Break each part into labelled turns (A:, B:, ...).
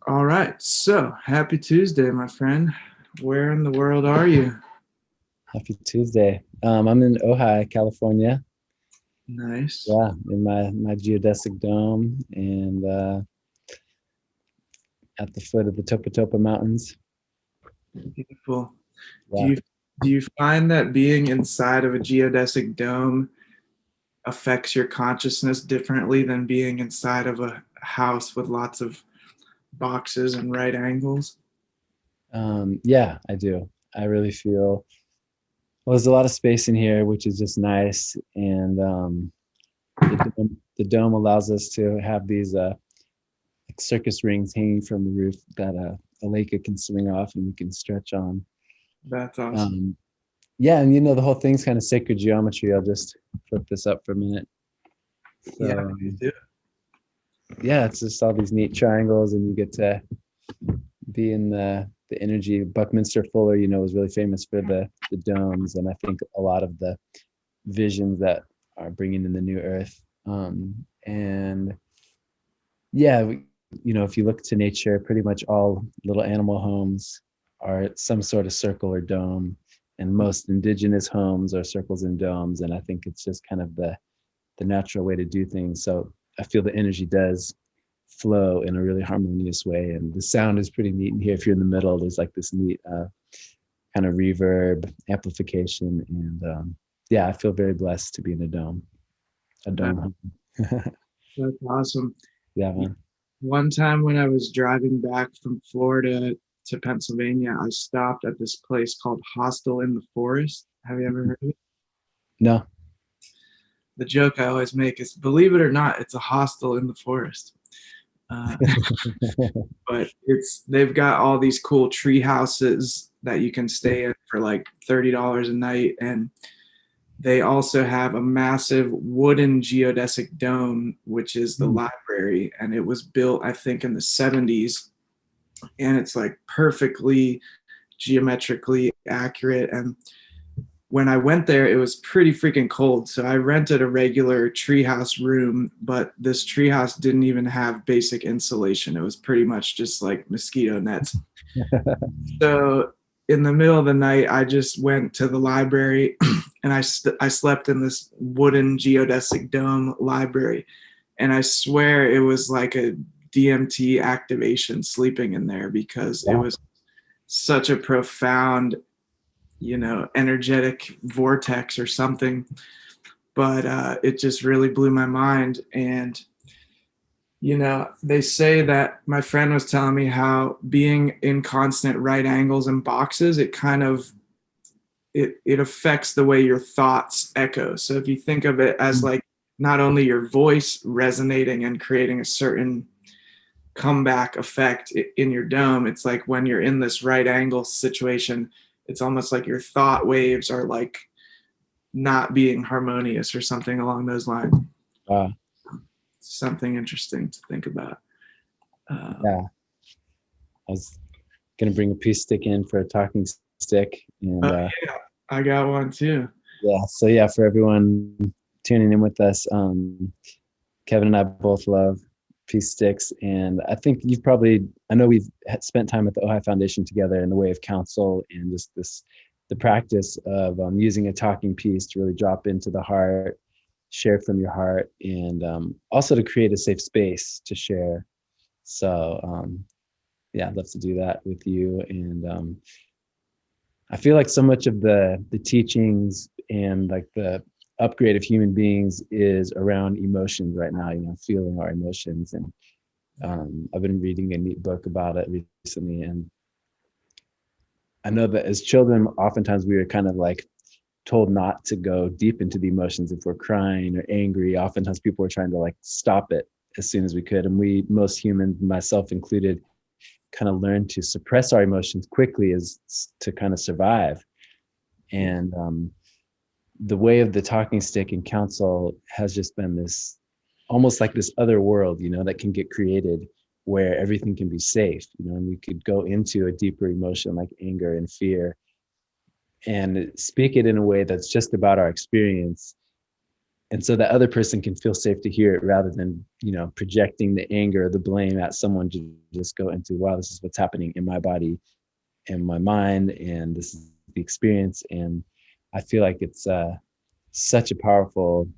A: All right. So happy Tuesday, my friend. Where in the world are you?
B: Happy Tuesday. I'm in Ojai, California.
A: Nice.
B: Yeah, in my geodesic dome and at the foot of the Topa Topa Mountains.
A: Beautiful. Do
B: Yeah.
A: you do you find that being inside of a geodesic dome affects your consciousness differently than being inside of a house with lots of boxes and right angles?
B: Yeah, I do. I really feel well, there's a lot of space in here, which is just nice. And the dome allows us to have these like circus rings hanging from the roof that a lake can swing off and we can stretch on.
A: That's awesome.
B: Um, yeah, and the whole thing's kind of sacred geometry. I'll just flip this up for a minute.
A: Yeah,
B: So
A: you do.
B: yeah, it's just all these neat triangles, and you get to be in the energy. Buckminster Fuller, was really famous for the domes, and I think a lot of the visions that are bringing in the new earth. And yeah, if you look to nature, pretty much all little animal homes are some sort of circle or dome, and most indigenous homes are circles and domes. And I think it's just kind of the natural way to do things. So I feel the energy does flow in a really harmonious way. And the sound is pretty neat in here. If you're in the middle, there's like this neat kind of reverb amplification. And yeah, I feel very blessed to be in a
A: That,
B: dome home.
A: that's awesome.
B: Yeah, man.
A: One time when I was driving back from Florida to Pennsylvania, I stopped at this place called Hostel in the Forest. Have you ever heard of it?
B: No.
A: The joke I always make is, believe it or not, it's a hostel in the forest. Uh, but they've got all these cool tree houses that you can stay in for like $30 a night, and they also have a massive wooden geodesic dome, which is the library, and it was built, I think, in the 70s, and it's like perfectly geometrically accurate. And when I went there, it was pretty freaking cold. So I rented a regular treehouse room, but this treehouse didn't even have basic insulation. It was pretty much just like mosquito nets. So in the middle of the night, I just went to the library and I slept in this wooden geodesic dome library. And I swear it was like a DMT activation sleeping in there because it
B: Wow.
A: was such a profound, energetic vortex or something. But it just really blew my mind. And, they say that my friend was telling me how being in constant right angles and boxes, it kind of it affects the way your thoughts echo. So if you think of it as like not only your voice resonating and creating a certain comeback effect in your dome, it's like when you're in this right angle situation, it's almost like your thought waves are like not being harmonious or something along those lines.
B: Wow.
A: Something interesting to think about.
B: Yeah. I was gonna bring a peace stick in for a talking stick. And
A: Yeah, I got one too.
B: yeah, so yeah, for everyone tuning in with us, Kevin and I both love peace sticks, and I know we've spent time at the Ojai Foundation together in the way of counsel and just the practice of using a talking piece to really drop into the heart, share from your heart, and also to create a safe space to share. So yeah, I'd love to do that with you. And I feel like so much of the teachings and like the upgrade of human beings is around emotions right now, feeling our emotions. And I've been reading a neat book about it recently. And I know that as children, oftentimes we are kind of like told not to go deep into the emotions. If we're crying or angry, oftentimes people are trying to like stop it as soon as we could. And we, most humans, myself included, kind of learn to suppress our emotions quickly as to kind of survive. And the way of the talking stick and counsel has just been this almost like this other world, that can get created where everything can be safe, and we could go into a deeper emotion like anger and fear and speak it in a way that's just about our experience and so that other person can feel safe to hear it rather than, projecting the anger or the blame at someone, to just go into, wow, this is what's happening in my body and my mind, and this is the experience. And I feel like it's such a powerful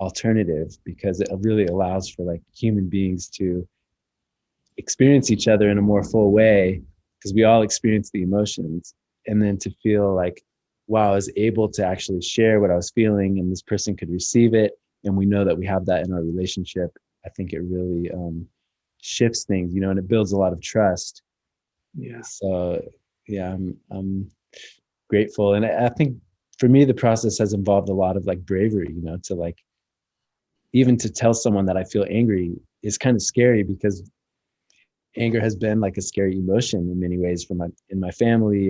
B: alternative, because it really allows for like human beings to experience each other in a more full way, because we all experience the emotions, and then to feel like, wow, I was able to actually share what I was feeling and this person could receive it, and we know that we have that in our relationship. I think it really shifts things, and it builds a lot of trust.
A: Yeah.
B: So yeah, I'm grateful. And I think for me, the process has involved a lot of like bravery, to like, even to tell someone that I feel angry is kind of scary, because anger has been like a scary emotion in many ways in my family,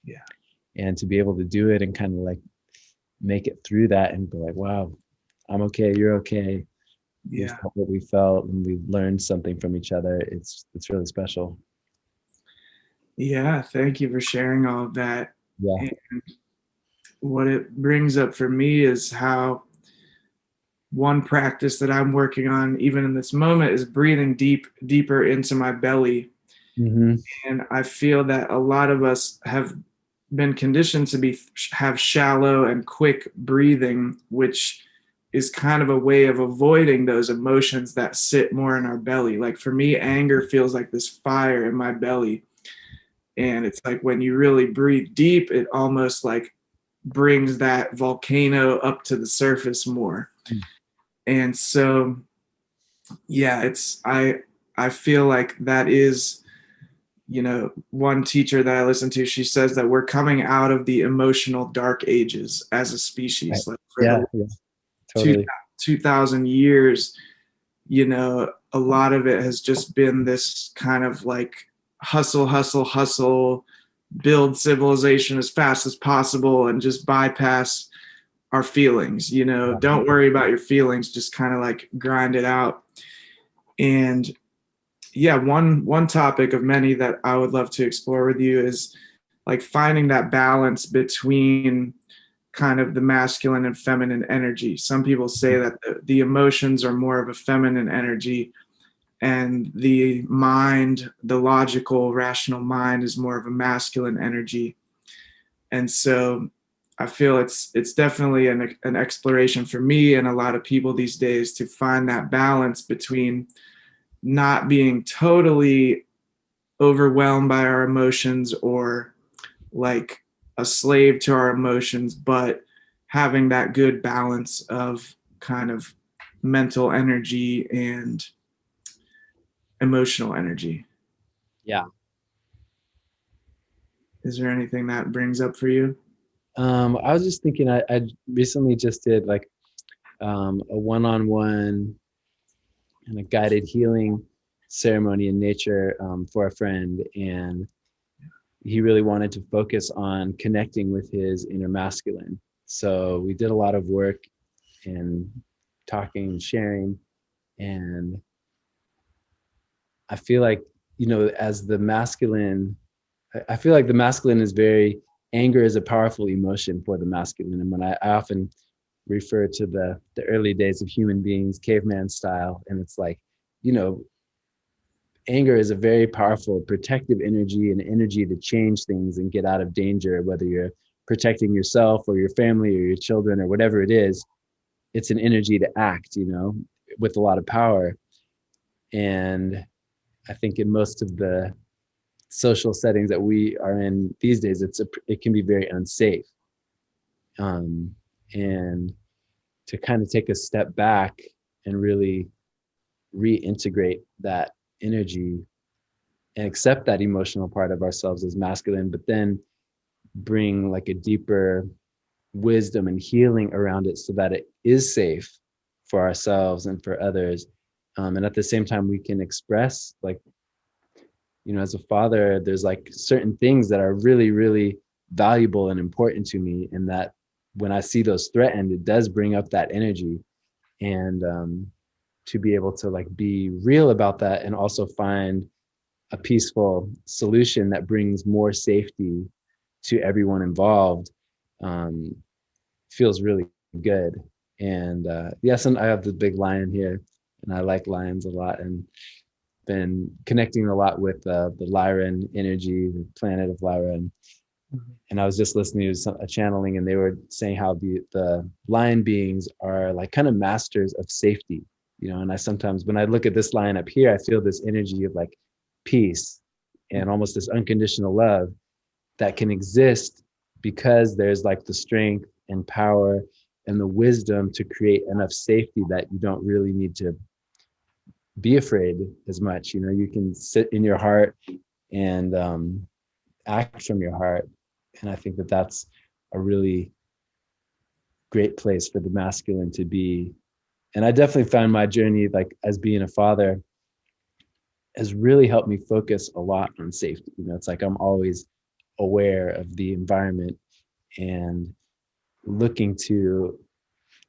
A: Yeah.
B: and to be able to do it and kind of like make it through that and be like, wow, I'm okay, you're okay. We
A: Yeah.
B: felt what we felt, and we learned something from each other. It's really special.
A: Yeah. Thank you for sharing all of that.
B: Yeah.
A: And what it brings up for me is how one practice that I'm working on, even in this moment, is breathing deeper into my belly.
B: Mm-hmm.
A: And I feel that a lot of us have been conditioned to have shallow and quick breathing, which is kind of a way of avoiding those emotions that sit more in our belly. Like for me, anger feels like this fire in my belly. And it's like when you really breathe deep, it almost like brings that volcano up to the surface more. And so, yeah, I feel like that is, one teacher that I listen to, she says that we're coming out of the emotional dark ages as a
B: Right.
A: species. Like for
B: Yeah,
A: the
B: yeah,
A: two,
B: totally.
A: 2000 years, a lot of it has just been this kind of like hustle, hustle, hustle, build civilization as fast as possible and just bypass our feelings.
B: Yeah.
A: Don't worry about your feelings, just kind of like grind it out. And yeah, one topic of many that I would love to explore with you is like finding that balance between kind of the masculine and feminine energy. Some people say that the emotions are more of a feminine energy, and the mind, the logical, rational mind, is more of a masculine energy. And so I feel it's definitely an exploration for me and a lot of people these days to find that balance between not being totally overwhelmed by our emotions or like a slave to our emotions, but having that good balance of kind of mental energy and emotional energy.
B: Yeah.
A: Is there anything that brings up for you?
B: I was just thinking, I recently just did like a one-on-one and a guided healing ceremony in nature, for a friend, and he really wanted to focus on connecting with his inner masculine. So we did a lot of work and talking and sharing, and I feel like, as the masculine, I feel like the masculine is very, anger is a powerful emotion for the masculine. And when I often refer to the early days of human beings, caveman style, and it's like, you know, anger is a very powerful protective energy, and energy to change things and get out of danger, whether you're protecting yourself or your family or your children or whatever it is. It's an energy to act, with a lot of power. And I think in most of the social settings that we are in these days, it can be very unsafe. Um, and to kind of take a step back and really reintegrate that energy and accept that emotional part of ourselves as masculine, but then bring like a deeper wisdom and healing around it, so that it is safe for ourselves and for others. And at the same time, we can express, like, as a father, there's like certain things that are really, really valuable and important to me. And that when I see those threatened, it does bring up that energy. And to be able to like be real about that, and also find a peaceful solution that brings more safety to everyone involved, um, feels really good. And yes, and I have the big lion here, and I like lions a lot, and been connecting a lot with the Lyran energy, the planet of Lyra. And I was just listening to a channeling, and they were saying how the lion beings are like kind of masters of safety, you know. And I sometimes, when I look at this lion up here, I feel this energy of like peace and almost this unconditional love that can exist because there's like the strength and power and the wisdom to create enough safety that you don't really need to be afraid as much. You know, you can sit in your heart and act from your heart. And I think that that's a really great place for the masculine to be. And I definitely found my journey, like as being a father, has really helped me focus a lot on safety. You know, it's like I'm always aware of the environment and looking to,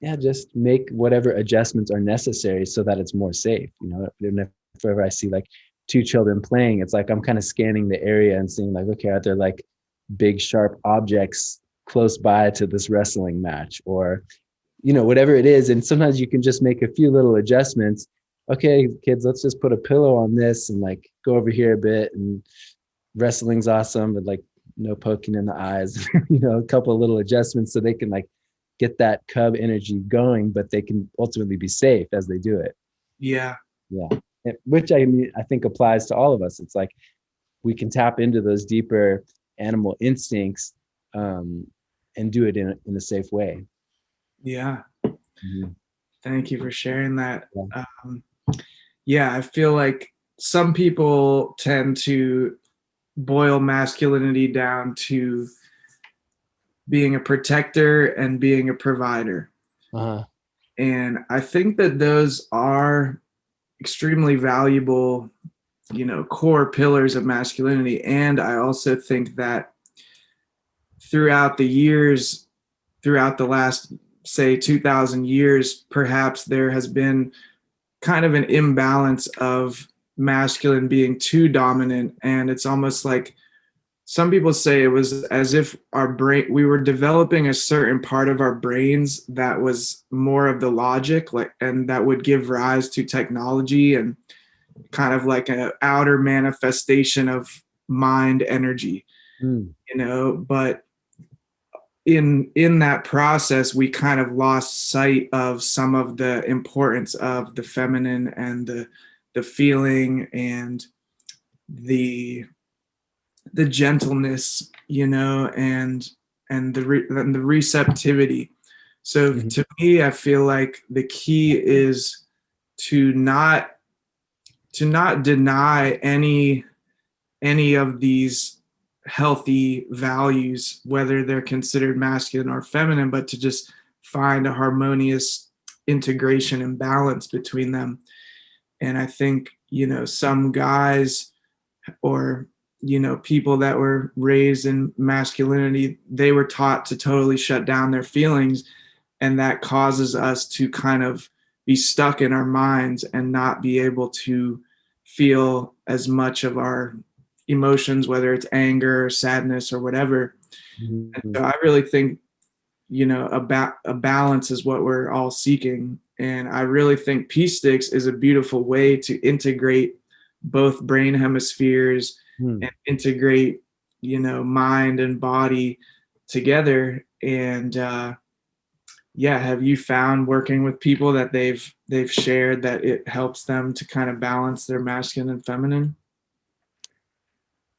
B: yeah, just make whatever adjustments are necessary so that it's more safe. You know, if ever I see like two children playing, it's like I'm kind of scanning the area and seeing like, okay, are there like big sharp objects close by to this wrestling match, or you know, whatever it is. And sometimes you can just make a few little adjustments. Okay, kids, let's just put a pillow on this and like go over here a bit. And wrestling's awesome, but like no poking in the eyes, you know, a couple of little adjustments so they can like get that cub energy going, but they can ultimately be safe as they do it.
A: Yeah.
B: Yeah. Which I mean, I think applies to all of us. It's like we can tap into those deeper animal instincts um, and do it in a safe way.
A: Yeah.
B: Mhm.
A: Thank you for sharing that.
B: Yeah.
A: Yeah, I feel like some people tend to boil masculinity down to being a protector and being a provider.
B: Uh-huh.
A: And I think that those are extremely valuable, core pillars of masculinity. And I also think that throughout the years, throughout the last, say, 2,000 years, perhaps there has been kind of an imbalance of masculine being too dominant. And it's almost like some people say it was as if we were developing a certain part of our brains that was more of the logic, like, and that would give rise to technology and kind of like an outer manifestation of mind energy,
B: Mm.
A: but in that process we kind of lost sight of some of the importance of the feminine and the feeling and the gentleness, and the receptivity. So
B: Mhm.
A: to me, I feel like the key is to not deny any of these healthy values, whether they're considered masculine or feminine, but to just find a harmonious integration and balance between them. And I think, some guys or, people that were raised in masculinity, they were taught to totally shut down their feelings. And that causes us to kind of be stuck in our minds and not be able to feel as much of our emotions, whether it's anger or sadness or whatever. And
B: Mhm.
A: so I really think, a balance is what we're all seeking. And I really think Peace Sticks is a beautiful way to integrate both brain hemispheres
B: Mm.
A: and integrate, mind and body together. And yeah, have you found working with people that they've shared that it helps them to kind of balance their masculine and feminine?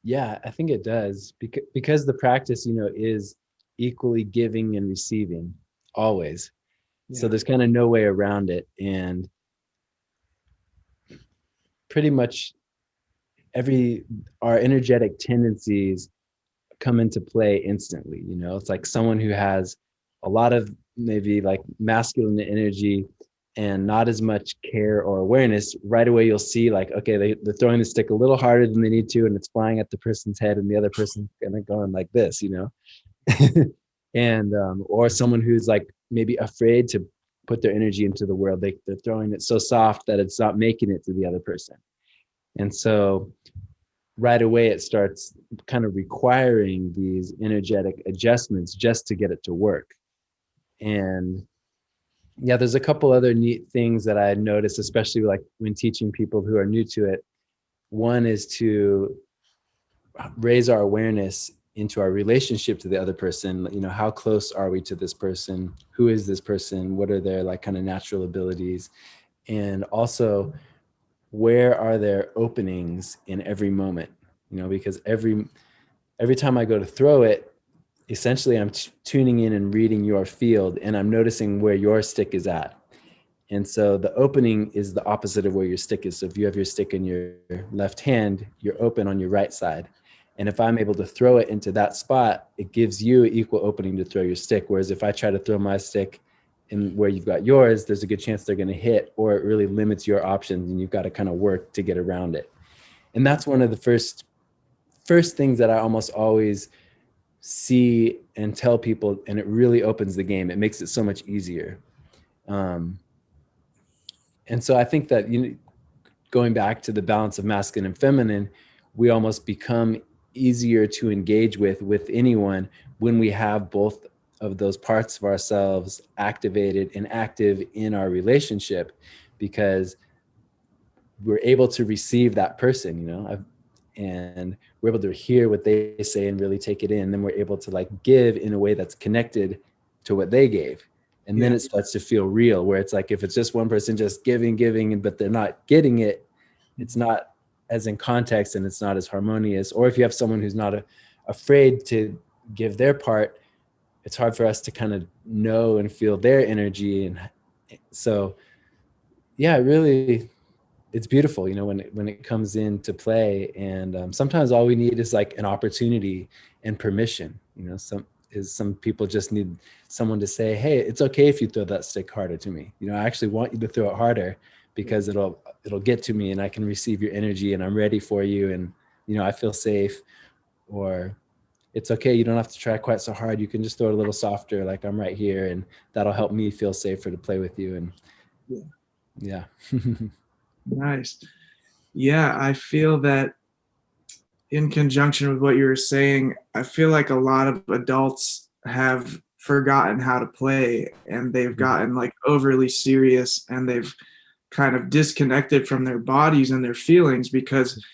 B: Yeah, I think it does because the practice, you know, is equally giving and receiving always. So
A: Yeah.
B: there's kind of no way around it. And pretty much every our energetic tendencies come into play instantly. You know, it's like someone who has a lot of maybe like masculine energy and not as much care or awareness. Right away you'll see like, okay, they're throwing the stick a little harder than they need to, and it's flying at the person's head, and the other person's kind of going like this, you know. And or someone who's like maybe afraid to put their energy into the world, they're throwing it so soft that it's not making it to the other person. And so right away it starts kind of requiring these energetic adjustments just to get it to work. And Yeah, there's a couple other neat things that I noticed, especially like when teaching people who are new to it. One is to raise our awareness into our relationship to the other person. You know, how close are we to this person? Who is this person? What are their like kind of natural abilities? And also, where are there openings in every moment? You know, because every time I go to throw it, essentially I'm tuning in and reading your field, and I'm noticing where your stick is at. And so the opening is the opposite of where your stick is. So if you have your stick in your left hand, you're open on your right side. And if I'm able to throw it into that spot, it gives you equal opening to throw your stick. Whereas if I try to throw my stick in where you've got yours, there's a good chance they're going to hit, or it really limits your options and you've got to kind of work to get around it. And that's one of the first things that I almost always see and tell people, and it really opens the game. It makes it so much easier. Um, and so I think that, you know, going back to the balance of masculine and feminine, we almost become easier to engage with anyone when we have both of those parts of ourselves activated and active in our relationship, because we're able to receive that person, you know, and we're able to hear what they say and really take it in. Then we're able to like give in a way that's connected to what they gave. And then
A: Yeah.
B: it starts to feel real, where it's like, if it's just one person just giving, but they're not getting it, it's not as in context and it's not as harmonious. Or if you have someone who's not afraid to give their part, it's hard for us to kind of know and feel their energy. And so, yeah, really, it's beautiful, you know, when it comes into play. And sometimes all we need is like an opportunity and permission. You know, some people just need someone to say, hey, it's okay if you throw that stick harder to me. You know, I actually want you to throw it harder, because it'll get to me and I can receive your energy and I'm ready for you, and you know, I feel safe. Or it's okay, you don't have to try quite so hard, you can just throw it a little softer, like I'm right here, and that'll help me feel safer to play with you. And
A: Yeah.
B: yeah.
A: Nice. Yeah, I feel that in conjunction with what you were saying, I feel like a lot of adults have forgotten how to play, and they've gotten like overly serious, and they've kind of disconnected from their bodies and their feelings, because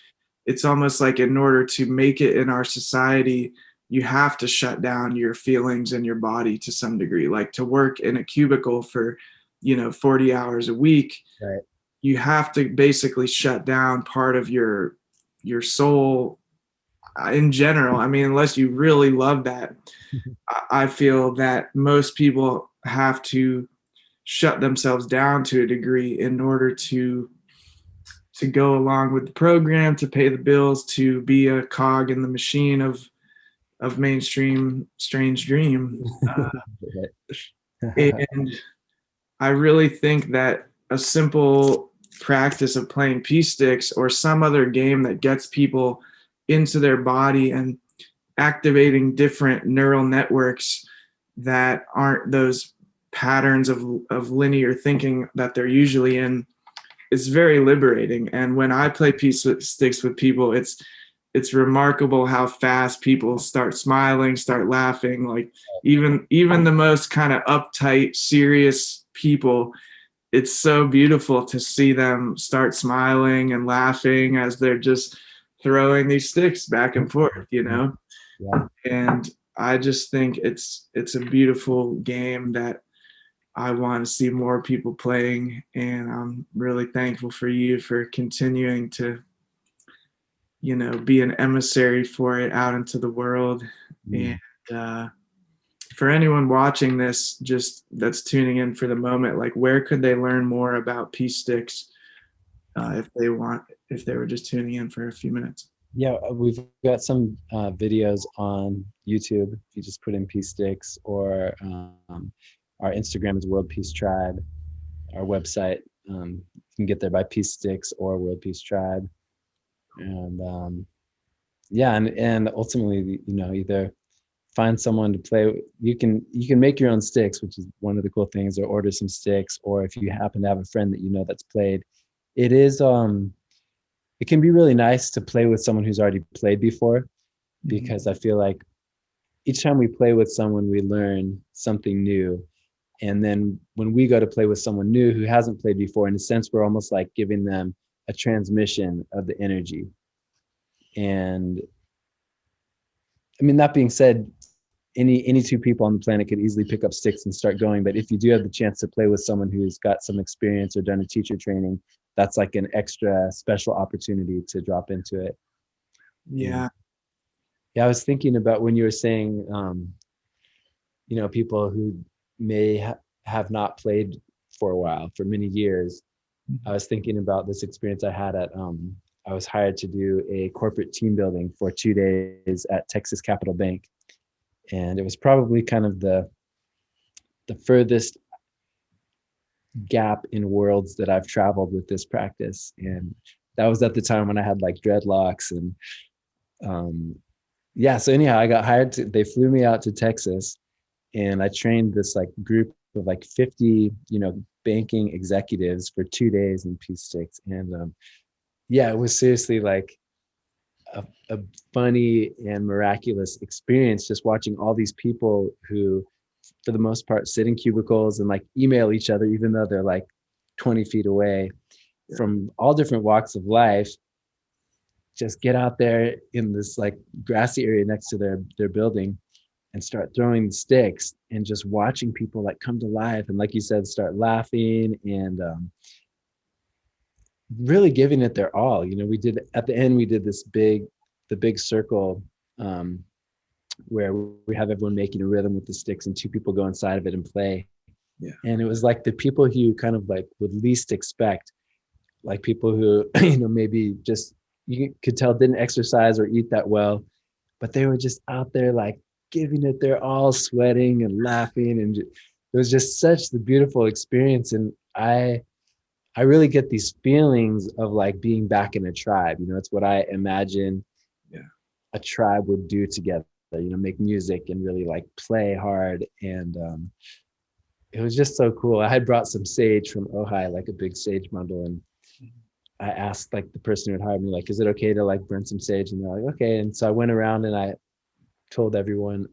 A: it's almost like in order to make it in our society, you have to shut down your feelings and your body to some degree. Like to work in a cubicle for, 40 hours a week,
B: Right.
A: you have to basically shut down part of your soul in general. I mean, unless you really love that, I feel that most people have to shut themselves down to a degree in order to go along with the program, to pay the bills, to be a cog in the machine of mainstream strange dream. And I really think that a simple practice of playing pea sticks or some other game that gets people into their body and activating different neural networks that aren't those patterns of linear thinking that they're usually in, it's very liberating. And when I play pea sticks with people, it's remarkable how fast people start smiling, start laughing. Like even the most kind of uptight, serious people, it's so beautiful to see them start smiling and laughing as they're just throwing these sticks back and forth.
B: Yeah.
A: And I just think it's a beautiful game that I want to see more people playing, and I'm really thankful for you for continuing to, be an emissary for it out into the world. And
B: Mm.
A: uh, for anyone watching this, just that's tuning in for the moment, like where could they learn more about Peace Sticks if they were just tuning in for a few minutes?
B: Yeah, we've got some videos on YouTube. If you just put in Peace Sticks, or our Instagram is World Peace Tribe. Our website, you can get there by Peace Sticks or World Peace Tribe. And yeah, and ultimately, you know, either find someone to play. You can make your own sticks, which is one of the cool things, or order some sticks. Or if you happen to have a friend that you know that's played, it is it can be really nice to play with someone who's already played before,
A: Mhm.
B: because I feel like each time we play with someone, we learn something new. And then when we go to play with someone new who hasn't played before, in a sense, we're almost like giving them a transmission of the energy. And I mean, that being said, any two people on the planet could easily pick up sticks and start going. But if you do have the chance to play with someone who's got some experience or done a teacher training, that's like an extra special opportunity to drop into it. And
A: Yeah.
B: yeah, I was thinking about when you were saying, people who may have not played for a while, for many years. I was thinking about this experience I had at, I was hired to do a corporate team building for 2 days at Texas Capital Bank. And it was probably kind of the furthest gap in worlds that I've traveled with this practice. And that was at the time when I had like dreadlocks and yeah. So anyhow, I got hired they flew me out to Texas and I trained this like group of like 50, banking executives for 2 days in Peace Sticks. And yeah, it was seriously like a funny and miraculous experience just watching all these people who for the most part sit in cubicles and like email each other even though they're like 20 feet away, from all different walks of life, just get out there in this like grassy area next to their building and start throwing sticks and just watching people like come to life and, like you said, start laughing and really giving it their all. We did at the end, we did the big circle, where we have everyone making a rhythm with the sticks and two people go inside of it and play.
A: Yeah.
B: And it was like the people who you kind of like would least expect, like people who, maybe just you could tell didn't exercise or eat that well, but they were just out there like giving it their all, sweating and laughing. And it was just such the beautiful experience. And I really get these feelings of like being back in a tribe. It's what I imagine a tribe would do together, make music and really like play hard. And it was just so cool. I had brought some sage from Ojai, like a big sage bundle. And I asked like the person who had hired me, like, is it okay to like burn some sage? And they're like, okay. And so I went around and I told everyone,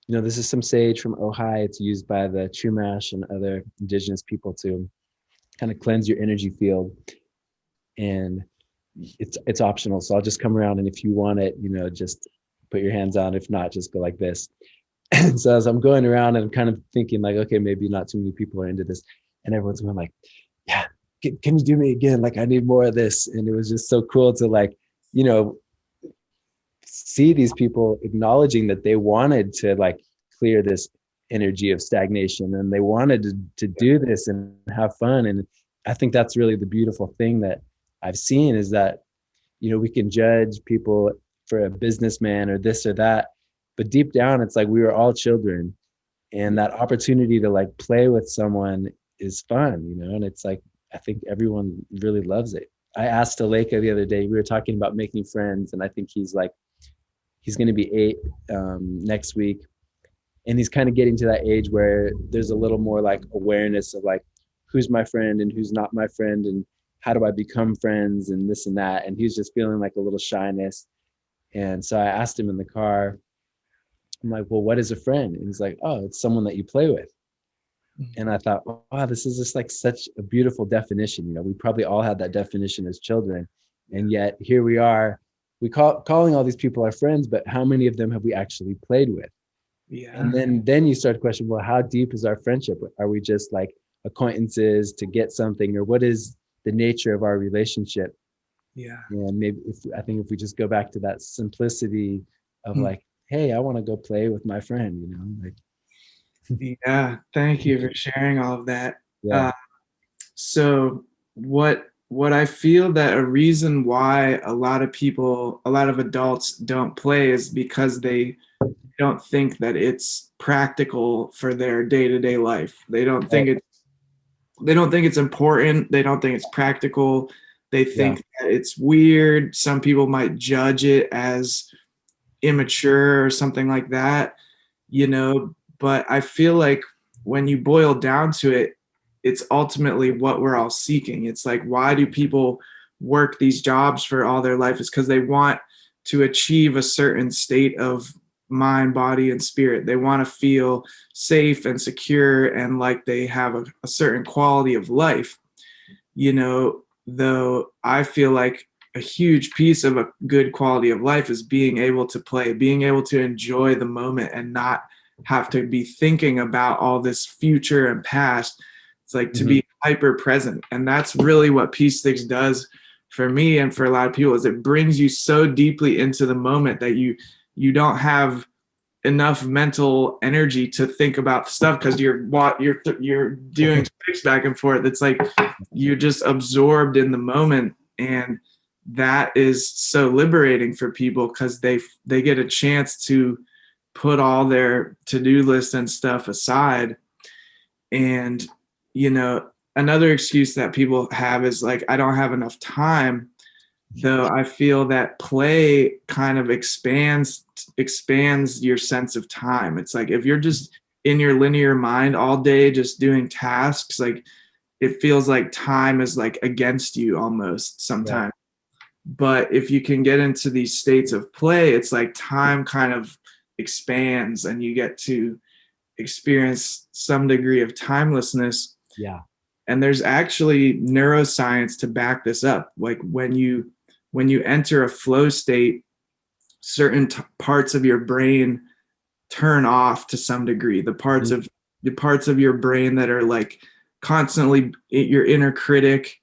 B: this is some sage from Ojai. It's used by the Chumash and other indigenous people to kind of cleanse your energy field. And it's optional. So I'll just come around and if you want it, just put your hands on. If not, just go like this. And so as I'm going around and I'm kind of thinking like, okay, maybe not too many people are into this. And everyone's going like, yeah, can you do me again? Like I need more of this. And it was just so cool to like, see these people acknowledging that they wanted to like clear this energy of stagnation and they wanted to do this and have fun. And I think that's really the beautiful thing that I've seen is that, we can judge people for a businessman or this or that, but deep down, it's like we were all children and that opportunity to like play with someone is fun, and it's like, I think everyone really loves it. I asked Aleka the other day, we were talking about making friends and I think he's going to be 8 next week. And he's kind of getting to that age where there's a little more like awareness of like, who's my friend and who's not my friend and how do I become friends and this and that. And he's just feeling like a little shyness. And so I asked him in the car, I'm like, well, what is a friend? And he's like, oh, it's someone that you play with. And I thought, wow, this is just like such a beautiful definition. We probably all had that definition as children. And yet here we are, calling all these people our friends, but how many of them have we actually played with?
A: Yeah.
B: And then you start to question, well, how deep is our friendship? Are we just like acquaintances to get something, or what is the nature of our relationship?
A: Yeah.
B: And maybe I think if we just go back to that simplicity of like, hey, I want to go play with my friend, like.
A: Yeah. Thank you for sharing all of that.
B: Yeah.
A: So what I feel that a reason why a lot of adults don't play is because they don't think that it's practical for their day-to-day life. They don't think it's important. They don't think it's practical. They think that it's weird. Some people might judge it as immature or something like that, but I feel like when you boil down to it, it's ultimately what we're all seeking. It's like, why do people work these jobs for all their life? It's because they want to achieve a certain state of mind, body, and spirit. They want to feel safe and secure and like they have a certain quality of life. Though I feel like a huge piece of a good quality of life is being able to play, being able to enjoy the moment and not have to be thinking about all this future and past. It's like to be hyper present. And that's really what Peace Sticks does for me and for a lot of people, is it brings you so deeply into the moment that you don't have enough mental energy to think about stuff because you're doing sticks back and forth. It's like you're just absorbed in the moment, and that is so liberating for people because they get a chance to put all their to-do list and stuff aside. And another excuse that people have is like, I don't have enough time. Though I feel that play kind of expands your sense of time. It's like if you're just in your linear mind all day just doing tasks, like it feels like time is like against you almost sometimes. But if you can get into these states of play, it's like time kind of expands and you get to experience some degree of timelessness.
B: Yeah.
A: And there's actually neuroscience to back this up. Like when you enter a flow state, certain parts of your brain turn off to some degree. The parts of your brain that are like constantly your inner critic,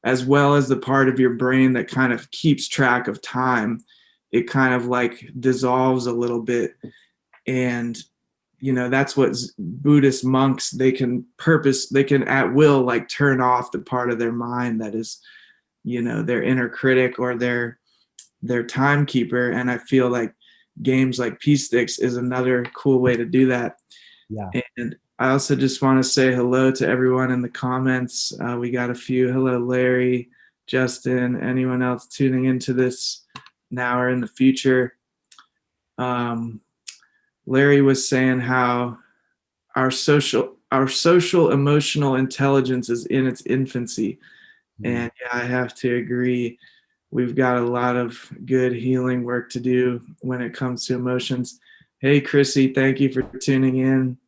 A: as well as the part of your brain that kind of keeps track of time, it kind of like dissolves a little bit. And that's what Buddhist monks, they can at will like turn off the part of their mind that is their inner critic or their timekeeper. And I feel like games like Peace Sticks is another cool way to do that.
B: Yeah.
A: And I also just want to say hello to everyone in the comments. We got a few. Hello, Larry, Justin, anyone else tuning into this now or in the future. Larry was saying how our social emotional intelligence is in its infancy. And yeah, I have to agree. We've got a lot of good healing work to do when it comes to emotions. Hey, Chrissy, thank you for tuning in.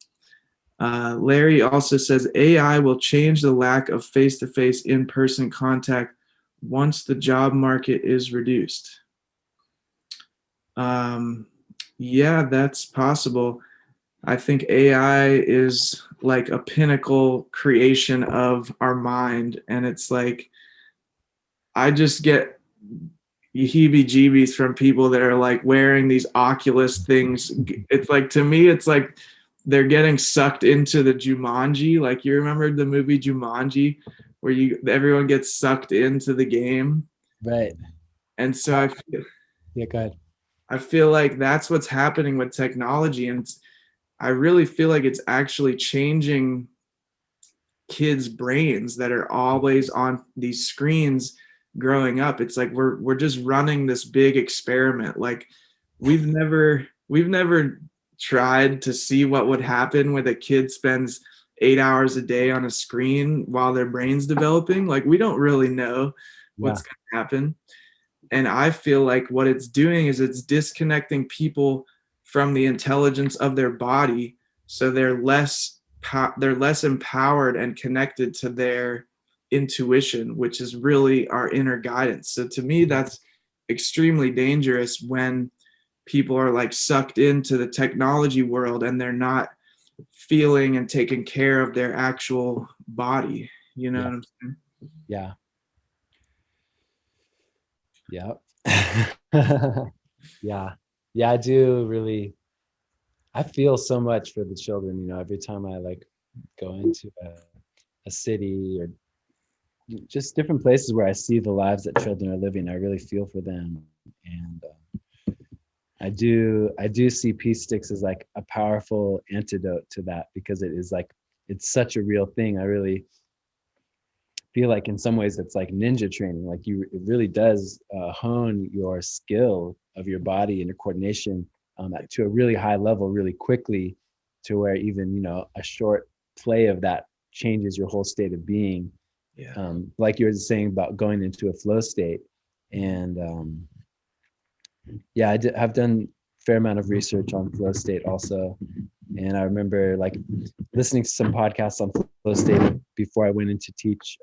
A: Larry also says AI will change the lack of face-to-face in-person contact once the job market is reduced. Yeah, that's possible. I think AI is like a pinnacle creation of our mind. And it's like, I just get heebie-jeebies from people that are like wearing these Oculus things. It's like, to me, it's like they're getting sucked into the Jumanji. Like, you remember the movie Jumanji where everyone gets sucked into the game?
B: Right.
A: And so
B: Yeah, go ahead.
A: I feel like that's what's happening with technology. And I really feel like it's actually changing kids' brains that are always on these screens growing up. It's like we're just running this big experiment. Like we've never tried to see what would happen when a kid spends 8 hours a day on a screen while their brain's developing. Like we don't really know what's going to happen. And I feel like what it's doing is it's disconnecting people from the intelligence of their body, so they're less empowered and connected to their intuition, which is really our inner guidance. So to me, that's extremely dangerous when people are like sucked into the technology world and they're not feeling and taking care of their actual body. You know what I'm saying?
B: Yeah. Yeah. Yeah. Yeah, I do really. I feel so much for the children, every time I like go into a city or just different places where I see the lives that children are living. I really feel for them. And I do see Peace Sticks as like a powerful antidote to that, because it is like, it's such a real thing. I really feel like in some ways it's like ninja training. Like it really does hone your skill of your body and your coordination to a really high level really quickly, to where even a short play of that changes your whole state of being. Like you were saying about going into a flow state. And yeah, I've done fair amount of research on flow state also. And I remember like listening to some podcasts on flow state before I went in to teach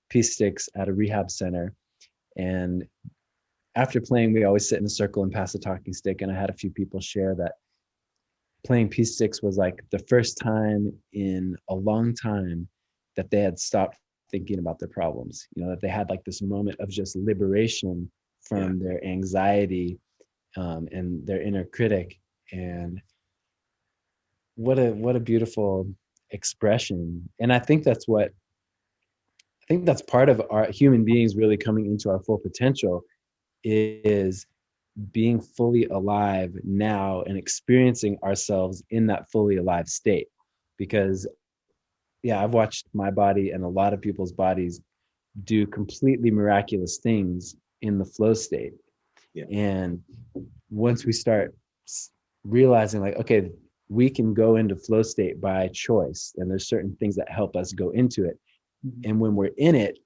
B: peace sticks at a rehab center. And after playing, we always sit in a circle and pass a talking stick. And I had a few people share that playing peace sticks was like the first time in a long time that they had stopped thinking about their problems, that they had like this moment of just liberation from their anxiety and their inner critic. And what a beautiful expression. And I think that's part of our human beings really coming into our full potential, is being fully alive now and experiencing ourselves in that fully alive state. Because I've watched my body and a lot of people's bodies do completely miraculous things in the flow state. And once we start realizing like, okay, we can go into flow state by choice, and there's certain things that help us go into it. And when we're in it,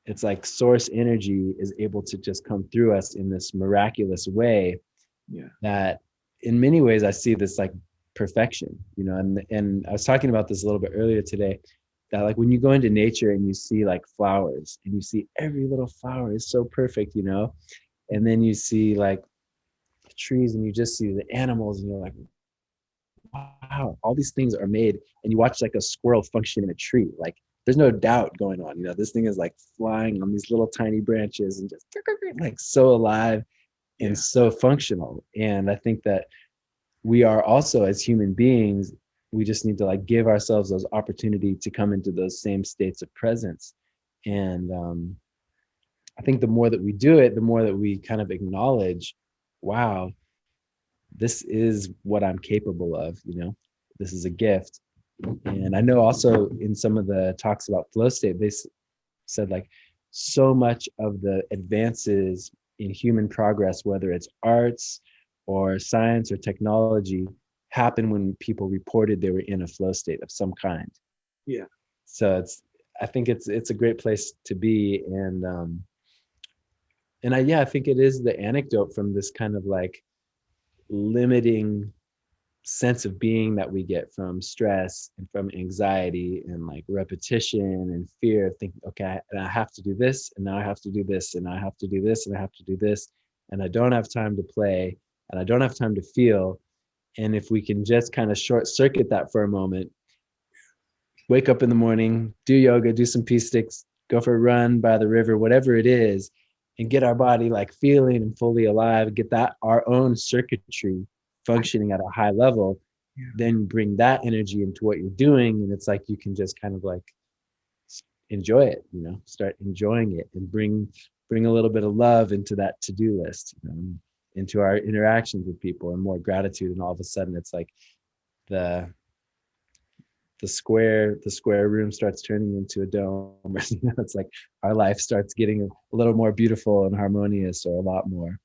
B: it's like source energy is able to just come through us in this miraculous way. That in many ways I see this like perfection, and I was talking about this a little bit earlier today, that like when you go into nature and you see like flowers and you see every little flower is so perfect, and then you see like trees and you just see the animals and you're like, wow, all these things are made. And you watch like a squirrel function in a tree, like there's no doubt going on, this thing is like flying on these little tiny branches and just like so alive and so functional. And I think that we are also, as human beings, we just need to like give ourselves those opportunity to come into those same states of presence. And I think the more that we do it, the more that we kind of acknowledge, wow, this is what I'm capable of, this is a gift. And I know also in some of the talks about flow state, they said like so much of the advances in human progress, whether it's arts or science or technology, happen when people reported they were in a flow state of some kind. So I think it's a great place to be. And I think it is the anecdote from this kind of like limiting sense of being that we get from stress and from anxiety and like repetition and fear of thinking, okay, and I have to do this, and now I have to do this, and I have to do this, and I have to do this, and I don't have time to play, and I don't have time to feel. And if we can just kind of short circuit that for a moment, wake up in the morning, do yoga, do some peace sticks, go for a run by the river, whatever it is, and get our body like feeling and fully alive, get that our own circuitry functioning at a high level, then bring that energy into what you're doing. And it's like you can just kind of like enjoy it, start enjoying it, and bring a little bit of love into that to-do list, into our interactions with people, and more gratitude. And all of a sudden it's like the square room starts turning into a dome. It's like our life starts getting a little more beautiful and harmonious, or a lot more.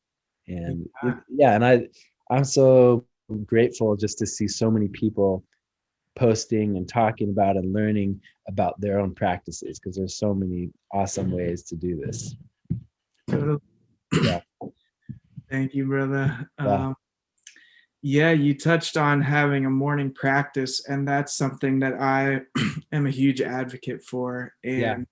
B: And and I'm so grateful just to see so many people posting and talking about and learning about their own practices, because there's so many awesome ways to do this.
A: Thank you, brother. You touched on having a morning practice, and that's something that I am a huge advocate for. And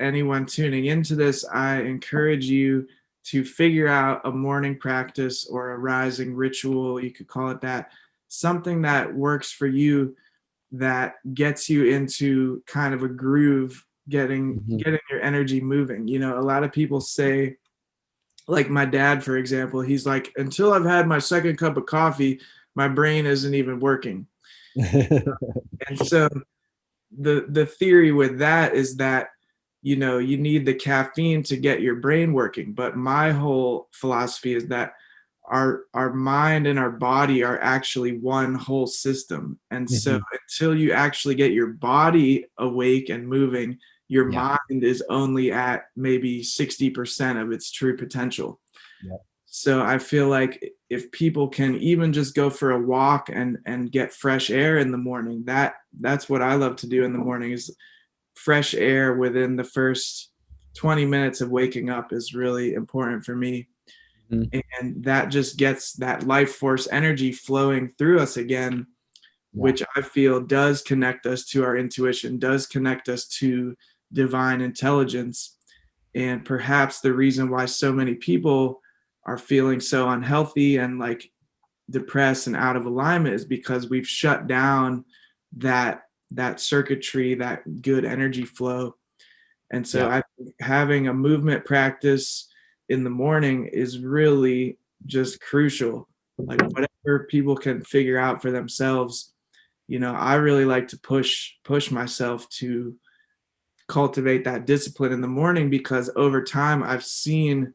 A: anyone tuning into this, I encourage you to figure out a morning practice or a rising ritual, you could call it that, something that works for you, that gets you into kind of a groove, getting your energy moving. A lot of people say, like my dad, for example, he's like, until I've had my second cup of coffee, my brain isn't even working. And so the theory with that is that, you need the caffeine to get your brain working. But my whole philosophy is that our mind and our body are actually one whole system. And so until you actually get your body awake and moving, your mind is only at maybe 60% of its true potential. So I feel like if people can even just go for a walk and get fresh air in the morning, that's what I love to do in the morning, is fresh air within the first 20 minutes of waking up is really important for me.
B: Mhm.
A: And that just gets that life force energy flowing through us again,
B: Yeah.
A: which I feel does connect us to our intuition, does connect us to divine intelligence. And perhaps the reason why so many people are feeling so unhealthy and like depressed and out of alignment is because we've shut down that circuitry, that good energy flow. And so
B: Yeah.
A: I think having a movement practice in the morning is really just crucial. Like whatever people can figure out for themselves, I really like to push myself to cultivate that discipline in the morning, because over time I've seen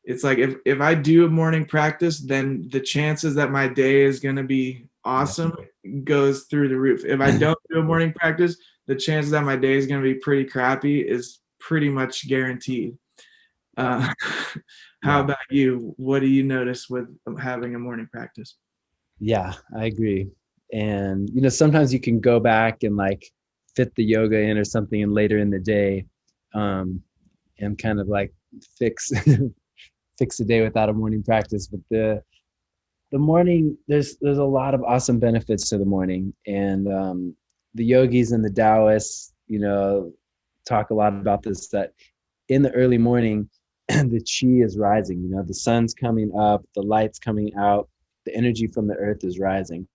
A: it's like if I do a morning practice, then the chances that my day is going to be
B: Yeah.
A: awesome goes through the roof. If I don't do a morning practice, the chances that my day is going to be pretty crappy is pretty much guaranteed.
B: Yeah.
A: Uh, how
B: Yeah.
A: about you? What do you notice with having a morning practice?
B: Yeah, I agree. And sometimes you can go back and like fit the yoga in or something and later in the day, um, and kind of like fix fix a day without a morning practice. But the morning, there's a lot of awesome benefits to the morning. And the yogis and the Taoists, talk a lot about this, that in the early morning, the chi is rising. The sun's coming up, the light's coming out, the energy from the earth is rising.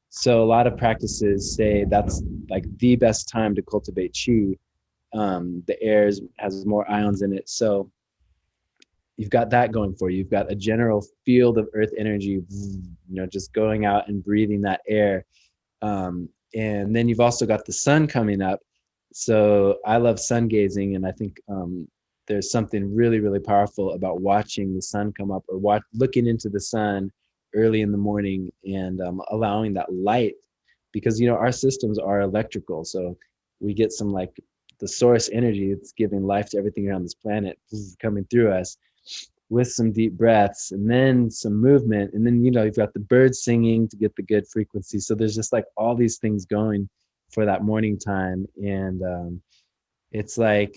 B: So a lot of practices say that's like the best time to cultivate chi. The air has more ions in it, so you've got that going for you. You've got a general field of earth energy, just going out and breathing that air. And then you've also got the sun coming up. So I love sun gazing, and I think there's something really, really powerful about watching the sun come up, or looking into the sun early in the morning, and allowing that light, because our systems are electrical. So we get some like the source energy that's giving life to everything around this planet coming through us, with some deep breaths and then some movement. And then, you've got the birds singing to get the good frequency. So there's just like all these things going for that morning time. And it's like,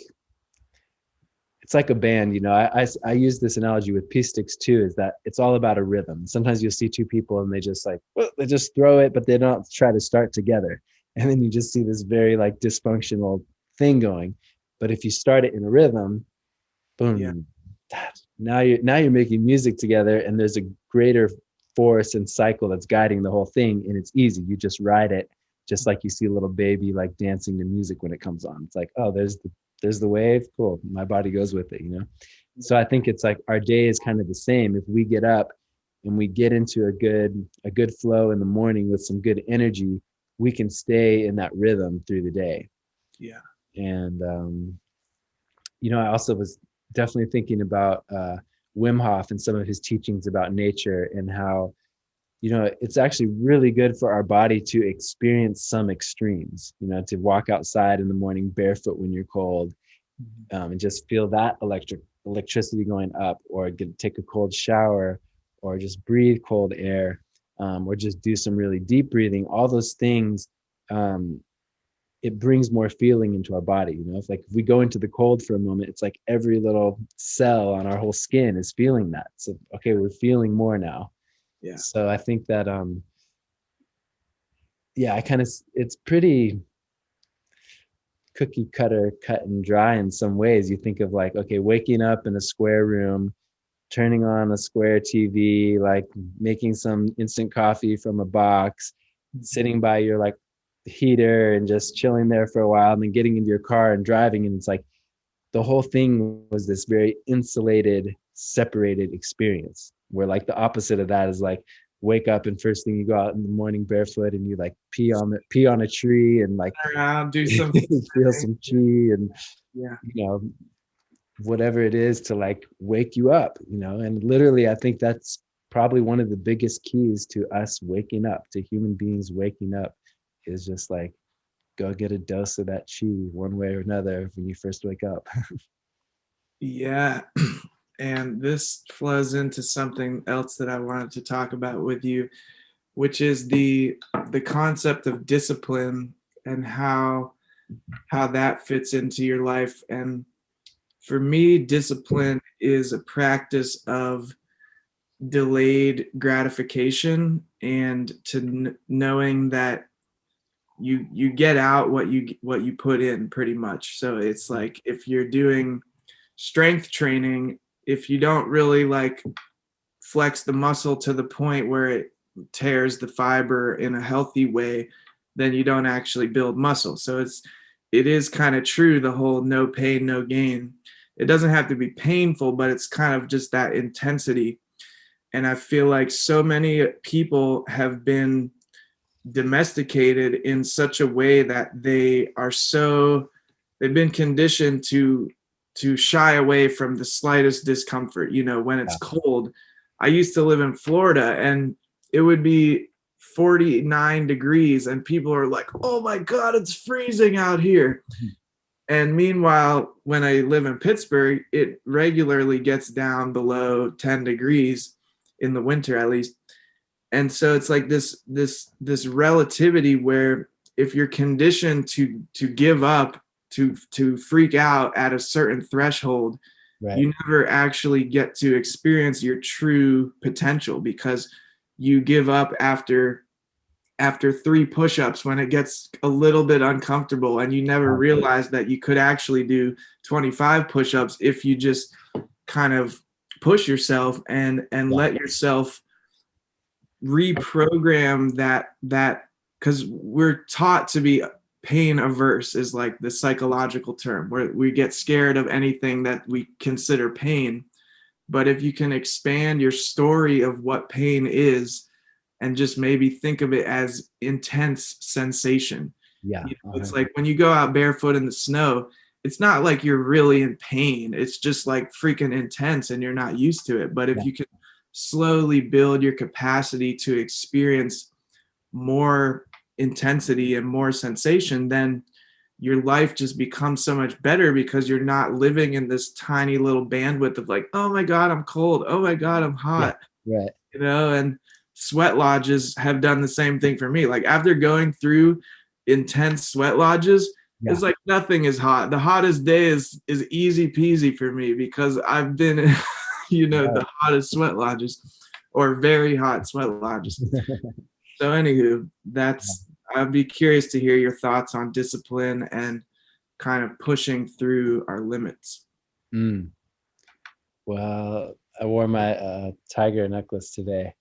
B: it's like a band. I use this analogy with pea sticks too, is that it's all about a rhythm. Sometimes you'll see two people and they just like, well, they just throw it, but they don't try to start together. And then you just see this very like dysfunctional thing going. But if you start it in a rhythm,
A: Yeah,
B: boom, now you're making music together, and there's a greater force and cycle that's guiding the whole thing, and it's easy. You just ride it, just like you see a little baby like dancing to music when it comes on. It's like, oh, there's the wave, cool, my body goes with it. So I think it's like our day is kind of the same. If we get up and we get into a good flow in the morning with some good energy, we can stay in that rhythm through the day.
A: yeah,
B: And I also was definitely thinking about Wim Hof and some of his teachings about nature, and how, it's actually really good for our body to experience some extremes, to walk outside in the morning barefoot when you're cold, and just feel that electricity going up, or take a cold shower, or just breathe cold air, or just do some really deep breathing. All those things, it brings more feeling into our body. If we go into the cold for a moment, it's like every little cell on our whole skin is feeling that. So okay, we're feeling more now.
A: yeah,
B: So I think that yeah, it's pretty cookie cutter, cut and dry in some ways. You think of like, okay, waking up in a square room, turning on a square TV, like making some instant coffee from a box, sitting by your like heater and just chilling there for a while, and then getting into your car and driving. And it's like the whole thing was this very insulated, separated experience, where like the opposite of that is like wake up and first thing you go out in the morning barefoot and you like pee on a tree and like
A: around, do some
B: feel some chi, and
A: yeah.
B: you know whatever it is to like wake you up. And literally I think that's probably one of the biggest keys to us waking up, to human beings waking up, is just like go get a dose of that chi one way or another when you first wake up.
A: Yeah. And this flows into something else that I wanted to talk about with you, which is the concept of discipline, and how that fits into your life. And For me, discipline is a practice of delayed gratification and to knowing that you get out what you put in pretty much. So it's like if you're doing strength training, if you don't really like flex the muscle to the point where it tears the fiber in a healthy way, then you don't actually build muscle. So it is kind of true, the whole no pain, no gain. It doesn't have to be painful, but it's kind of just that intensity. And I feel like so many people have been domesticated in such a way that they've been conditioned to shy away from the slightest discomfort. When it's
B: Yeah.
A: cold, I used to live in Florida and it would be 49 degrees and people are like, oh my god, it's freezing out here. And meanwhile, when I live in Pittsburgh, it regularly gets down below 10 degrees in the winter, at least. And so it's like this relativity where if you're conditioned to give up, to freak out at a certain threshold,
B: Right.
A: you never actually get to experience your true potential, because you give up after 3 push-ups when it gets a little bit uncomfortable, and you never realize that you could actually do 25 push-ups if you just kind of push yourself and
B: Yeah.
A: let yourself reprogram that because we're taught to be pain averse, is like the psychological term, where we get scared of anything that we consider pain. But if you can expand your story of what pain is and just maybe think of it as intense sensation.
B: Yeah.
A: It's like when you go out barefoot in the snow, it's not like you're really in pain. It's just like freaking intense and you're not used to it. But if
B: Yeah.
A: you can slowly build your capacity to experience more intensity and more sensation, then your life just becomes so much better, because you're not living in this tiny little bandwidth of like, oh my god, I'm cold, oh my god, I'm
B: Yeah.
A: hot.
B: Right.
A: And sweat lodges have done the same thing for me. Like after going through intense sweat lodges,
B: Yeah.
A: it's like nothing is hot. The hottest day is easy peasy for me, because I've been in, the hottest sweat lodges, or very hot sweat lodges. So anywho, I'd be curious to hear your thoughts on discipline and kind of pushing through our limits.
B: Mm. Well, I wore my tiger necklace today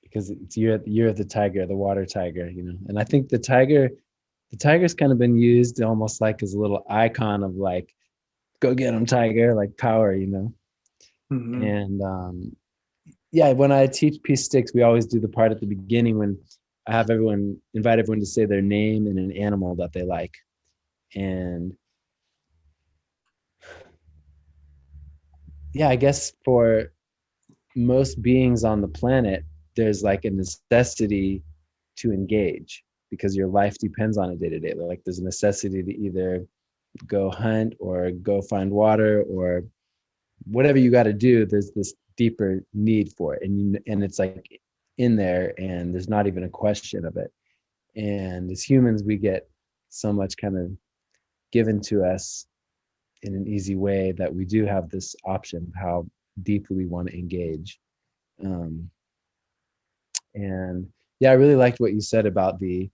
B: because it's you're the tiger, the water tiger, And I think the tiger's kind of been used almost like as a little icon of like, go get him, tiger, like power.
A: Mm-hmm.
B: And yeah, when I teach Peace Sticks, we always do the part at the beginning when I invite everyone to say their name and an animal that they like. And yeah, I guess for most beings on the planet, there's like a necessity to engage because your life depends on it day to day. Like there's a necessity to either go hunt or go find water or whatever you got to do. There's this deeper need for it, and it's like in there, and there's not even a question of it. And as humans, we get so much kind of given to us in an easy way that we do have this option of how deeply we want to engage. Um, and yeah, I really liked what you said about the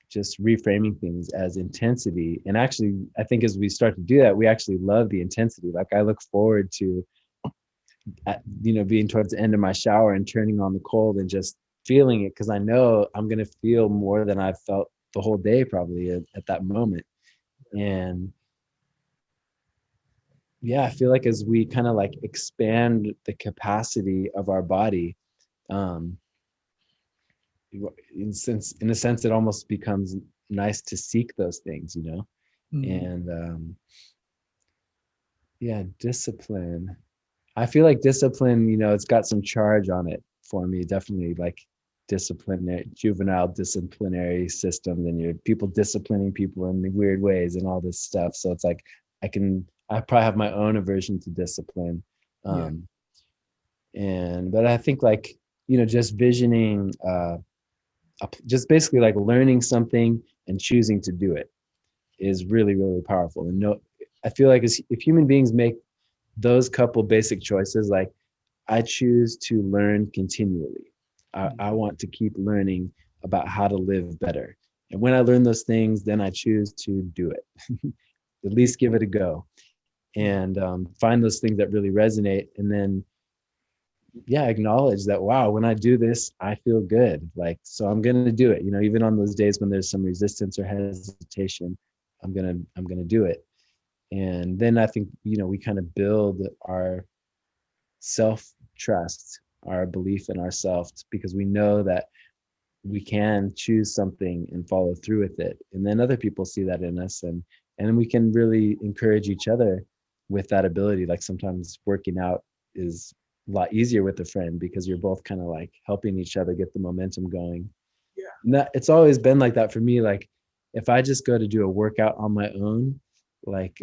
B: just reframing things as intensity. And actually, I think as we start to do that, we actually love the intensity. Like I look forward to, being towards the end of my shower and turning on the cold and just feeling it, because I know I'm going to feel more than I've felt the whole day probably at that moment. And yeah, I feel like as we kind of like expand the capacity of our body, um, in a sense, it almost becomes nice to seek those things.
A: Mm-hmm.
B: And yeah, discipline. I feel like discipline, it's got some charge on it for me, definitely like disciplinary, juvenile disciplinary systems, and your people disciplining people in weird ways and all this stuff. So it's like I probably have my own aversion to discipline.
A: Yeah.
B: But I think like, just visioning, just basically like learning something and choosing to do it is really, really powerful. And I feel like if human beings make those couple basic choices, like I choose to learn continually. I want to keep learning about how to live better. And when I learn those things, then I choose to do it. At least give it a go, and find those things that really resonate. And then, yeah, acknowledge that, wow, when I do this, I feel good. Like, so I'm going to do it. Even on those days when there's some resistance or hesitation, I'm going to do it. And then I think, we kind of build our self trust, our belief in ourselves, because we know that we can choose something and follow through with it. And then other people see that in us, and we can really encourage each other with that ability. Like sometimes working out is a lot easier with a friend because you're both kind of like helping each other get the momentum going.
A: Yeah.
B: And that, it's always been like that for me. Like if I just go to do a workout on my own, like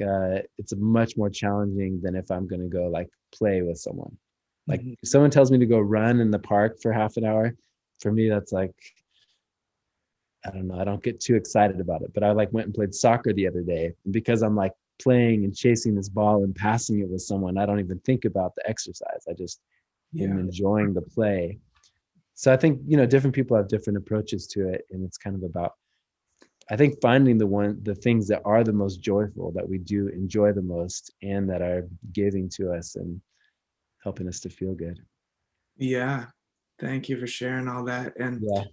B: it's much more challenging than if I'm going to go like play with someone. Like
A: Mhm.
B: if someone tells me to go run in the park for half an hour, for me that's like, I don't know, I don't get too excited about it. But I like went and played soccer the other day, and because I'm like playing and chasing this ball and passing it with someone, I don't even think about the exercise. I just am
A: Yeah.
B: enjoying the play. So I think, different people have different approaches to it, and it's kind of about, I think, finding the things that are the most joyful, that we do enjoy the most, and that are giving to us and helping us to feel good.
A: Yeah. Thank you for sharing all that. And
B: Yeah.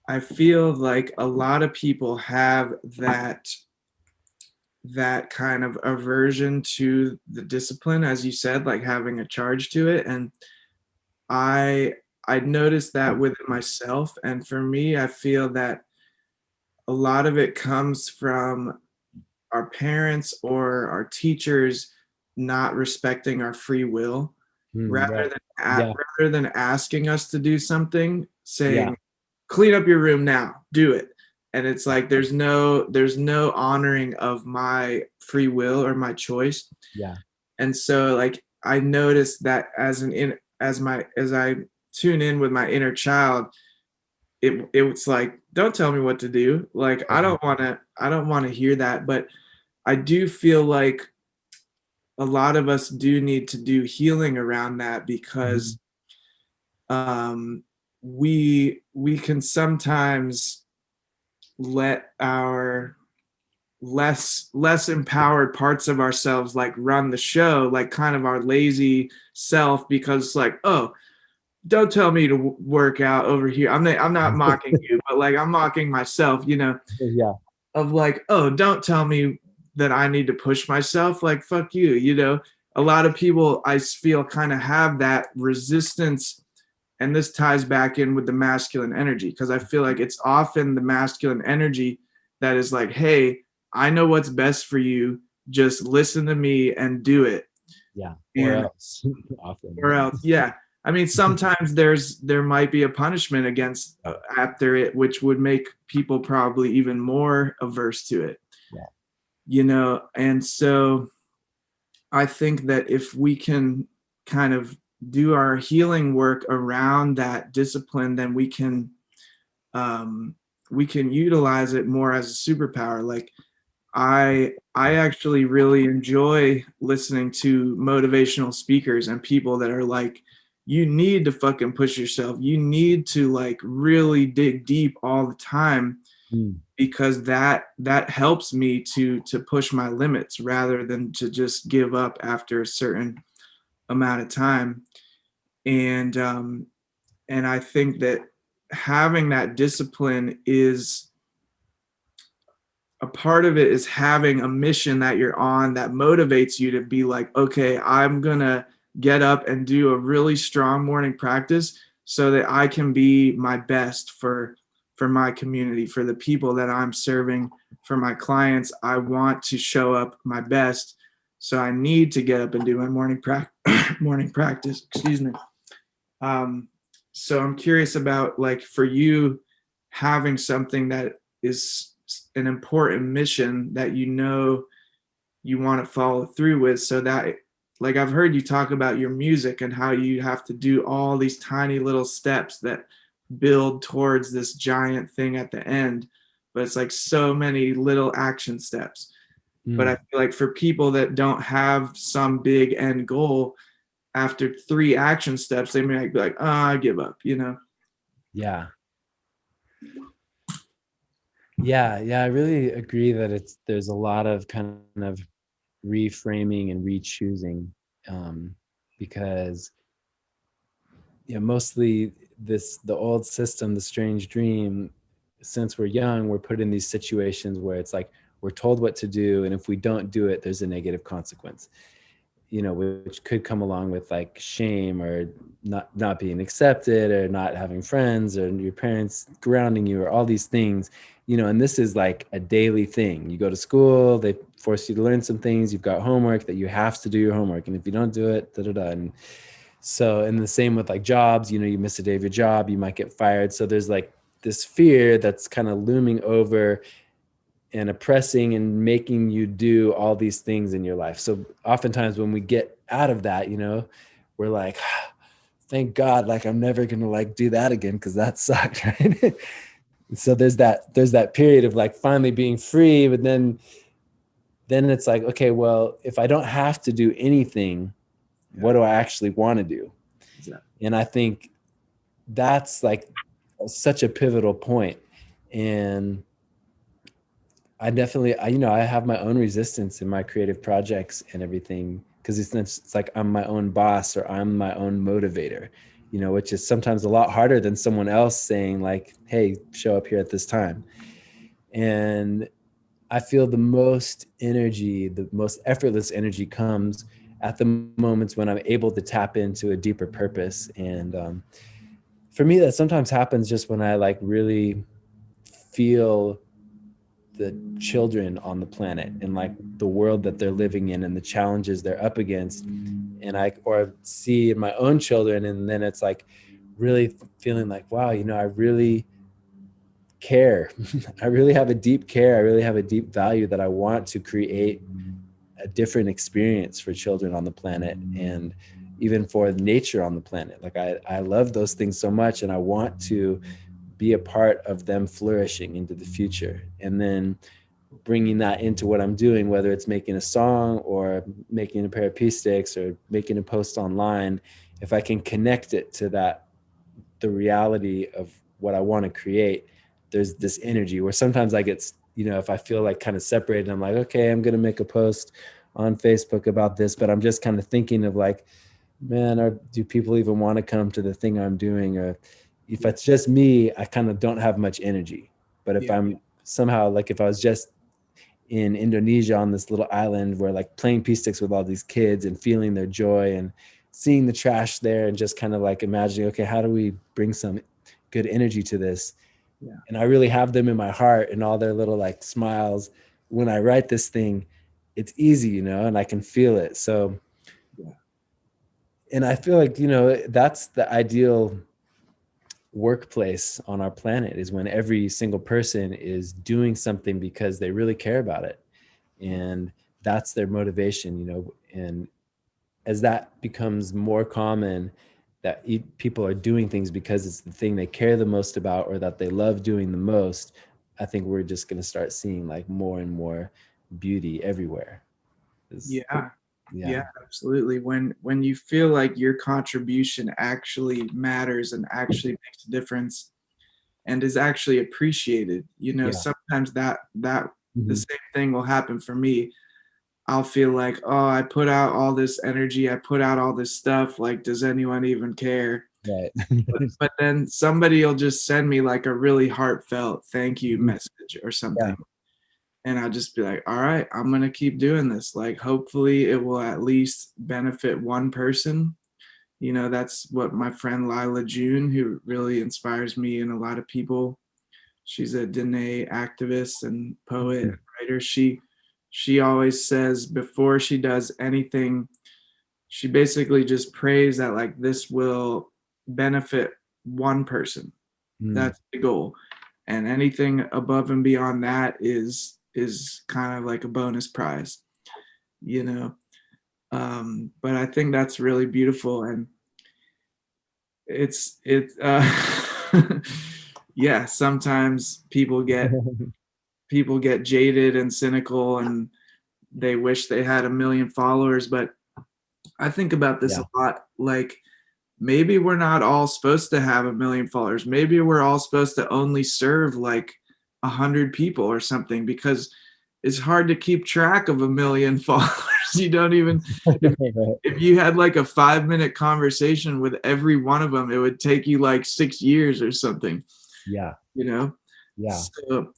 A: I feel like a lot of people have that kind of aversion to the discipline, as you said, like having a charge to it. And I I noticed that within myself. And for me, I feel that a lot of it comes from our parents or our teachers not respecting our free will, rather
B: Right.
A: than
B: Yeah.
A: rather than asking us to do something,
B: Yeah.
A: saying, "Clean up your room now, do it." And it's like there's no honoring of my free will or my choice.
B: Yeah.
A: And so like I noticed that as I tune in with my inner child, it's like, don't tell me what to do. Like I don't want to hear that. But I do feel like a lot of us do need to do healing around that,
B: Mhm.
A: because we can sometimes let our less empowered parts of ourselves like run the show, like kind of our lazy self, because like, oh, don't tell me to work out over here. I'm not mocking you, but like I'm mocking myself,
B: Yeah.
A: of like, oh, don't tell me that I need to push myself. Like, fuck you, A lot of people I feel kind of have that resistance, and this ties back in with the masculine energy, because I feel like it's often the masculine energy that is like, hey, I know what's best for you. Just listen to me and do it.
B: Yeah. Or
A: And
B: else
A: or
B: often.
A: else, yeah. I mean, sometimes there might be a punishment against after it, which would make people probably even more averse to it.
B: Yeah.
A: And so I think that if we can kind of do our healing work around that discipline, then um, we can utilize it more as a superpower. Like I actually really enjoy listening to motivational speakers and people that are like, you need to fucking push yourself. You need to like really dig deep all the time,
B: Mm.
A: because that helps me to push my limits rather than to just give up after a certain amount of time. And I think that having that discipline is a part of it, is having a mission that you're on that motivates you to be like, okay, I'm gonna get up and do a really strong morning practice so that I can be my best for my community, for the people that I'm serving, for my clients. I want to show up my best, so I need to get up and do my morning practice. Excuse me. Um, so I'm curious about, like, for you, having something that is an important mission that you want to follow through with, so that, like, I've heard you talk about your music and how you have to do all these tiny little steps that build towards this giant thing at the end, but it's like so many little action steps. But I feel like for people that don't have some big end goal, after 3 action steps, they may be like, oh, I give up, you know?
B: Yeah. Yeah, I really agree that there's a lot of kind of reframing and re-choosing, because mostly the old system, the strange dream, since we're young, we're put in these situations where it's like we're told what to do, and if we don't do it, there's a negative consequence, which could come along with like shame, or not being accepted, or not having friends, or your parents grounding you, or all these things, and this is like a daily thing. You go to school, they force you to learn some things, you've got homework that you have to do your homework, and if you don't do it, and so, and the same with like jobs, you miss a day of your job, you might get fired. So there's like this fear that's kind of looming over and oppressing and making you do all these things in your life. So oftentimes when we get out of that, we're like, thank God, like I'm never gonna like do that again, because that sucked, right? So there's that period of like finally being free, but then it's like, okay, well, if I don't have to do anything, what do I actually want to do?
A: Exactly.
B: And I think that's like such a pivotal point. And I definitely, I have my own resistance in my creative projects and everything, because it's like I'm my own boss, or I'm my own motivator, which is sometimes a lot harder than someone else saying like, hey, show up here at this time. And I feel the most energy, the most effortless energy comes at the moments when I'm able to tap into a deeper purpose. And for me, that sometimes happens just when I like really feel the children on the planet, and like the world that they're living in, and the challenges they're up against. And or see my own children, and then it's like really feeling like, wow, I really care. I really have a deep care. I really have a deep value that I want to create a different experience for children on the planet, and even for nature on the planet. Like I love those things so much, and I want to be a part of them flourishing into the future. And then bringing that into what I'm doing, whether it's making a song, or making a pair of pea sticks, or making a post online, if I can connect it to the reality of what I want to create, there's this energy where sometimes I get, if I feel like kind of separated, I'm like, okay, I'm going to make a post on Facebook about this, but I'm just kind of thinking of like, man, do people even want to come to the thing I'm doing? Or if it's just me, I kind of don't have much energy. But if I'm somehow, like if I was just in Indonesia on this little island, where like playing pea sticks with all these kids and feeling their joy and seeing the trash there, and just kind of like imagining, okay, how do we bring some good energy to this?
A: Yeah.
B: And I really have them in my heart, and all their little like smiles when I write this thing. It's easy, and I can feel it. So, and I feel like, that's the ideal workplace on our planet, is when every single person is doing something because they really care about it, and that's their motivation. And as that becomes more common, that people are doing things because it's the thing they care the most about, or that they love doing the most, I think we're just going to start seeing like more and more beauty everywhere.
A: Yeah, absolutely. When you feel like your contribution actually matters and actually makes a difference and is actually appreciated, sometimes that the same thing will happen for me. I'll feel like, oh, I put out all this energy, I put out all this stuff, like, does anyone even care?
B: Right.
A: But then somebody will just send me like a really heartfelt thank you message or something. And I'll just be like, all right, I'm going to keep doing this. Like, hopefully it will at least benefit one person. That's what my friend Lila June, who really inspires me and a lot of people. She's a Dene activist and poet and writer. She always says before she does anything, she basically just prays that like this will benefit one person. That's the goal. And anything above and beyond that is kind of like a bonus prize, you know. But I think that's really beautiful, and it yeah, sometimes people get jaded and cynical, and they wish they had a million followers. But I think about this a
B: Yeah.
A: lot. Like, maybe we're not all supposed to have a million followers. Maybe we're all supposed to only serve like 100 people or something, because it's hard to keep track of a million followers. You don't even, if you had like a 5 minute conversation with every one of them, it would take you like 6 years or something,
B: Yeah.
A: you know?
B: Yeah.
A: So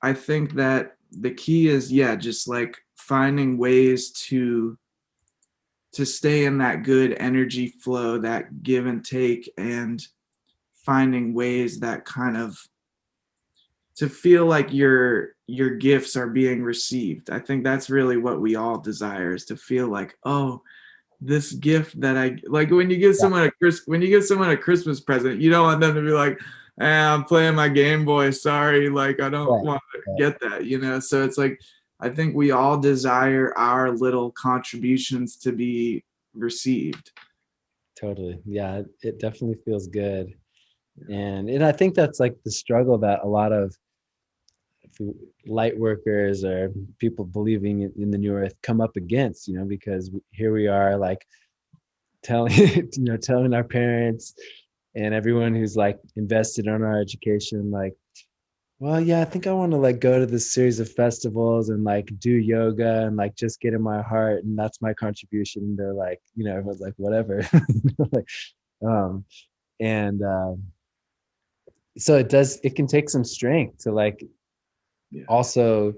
A: I think that the key is, yeah, just like finding ways to stay in that good energy flow, that give and take, and finding ways that kind of to feel like your gifts are being received. I think that's really what we all desire, is to feel like, oh, this gift that I like, when you give
B: Yeah.
A: someone a when you give someone a Christmas present, you don't want them to be like, I'm playing my Game Boy, sorry, like I don't
B: Right.
A: want to
B: Right.
A: get that, you know? So it's like, I think we all desire our little contributions to be received.
B: Totally. Yeah. It definitely feels good. And I think that's like the struggle that a lot of light workers or people believing in the new earth come up against, because here we are like telling, telling our parents and everyone who's like invested in our education, like, well, yeah, I think I want to like go to this series of festivals and like do yoga and like just get in my heart. And that's my contribution. And they're like, everyone's like, whatever. like, um, and so it can take some strength to like
A: Yeah.
B: also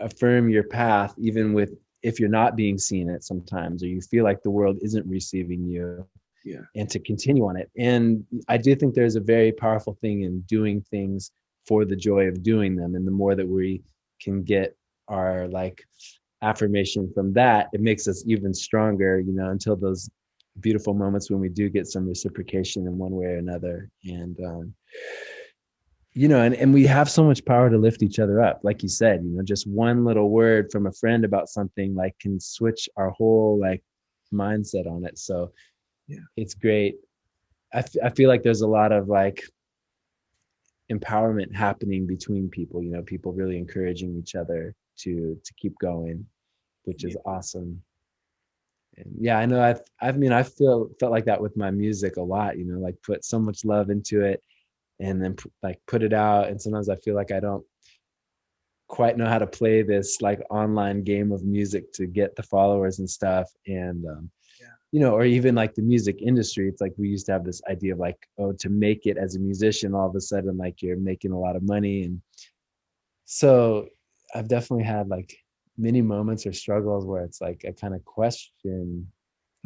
B: affirm your path, even with if you're not being seen it sometimes, or you feel like the world isn't receiving you,
A: Yeah.
B: and to continue on it. And I do think there's a very powerful thing in doing things for the joy of doing them. And the more that we can get our like affirmation from that, it makes us even stronger, until those beautiful moments when we do get some reciprocation in one way or another. And and we have so much power to lift each other up, like you said, just one little word from a friend about something like can switch our whole like mindset on it. So
A: Yeah.
B: it's great. I feel like there's a lot of like empowerment happening between people, people really encouraging each other to keep going, which
A: Yeah.
B: is awesome. And yeah, I know I felt like that with my music a lot, like put so much love into it and then like put it out. And sometimes I feel like I don't quite know how to play this like online game of music to get the followers and stuff. And or even like the music industry, it's like we used to have this idea of like, oh, to make it as a musician, all of a sudden like you're making a lot of money. And so I've definitely had like many moments or struggles where it's like I kind of question,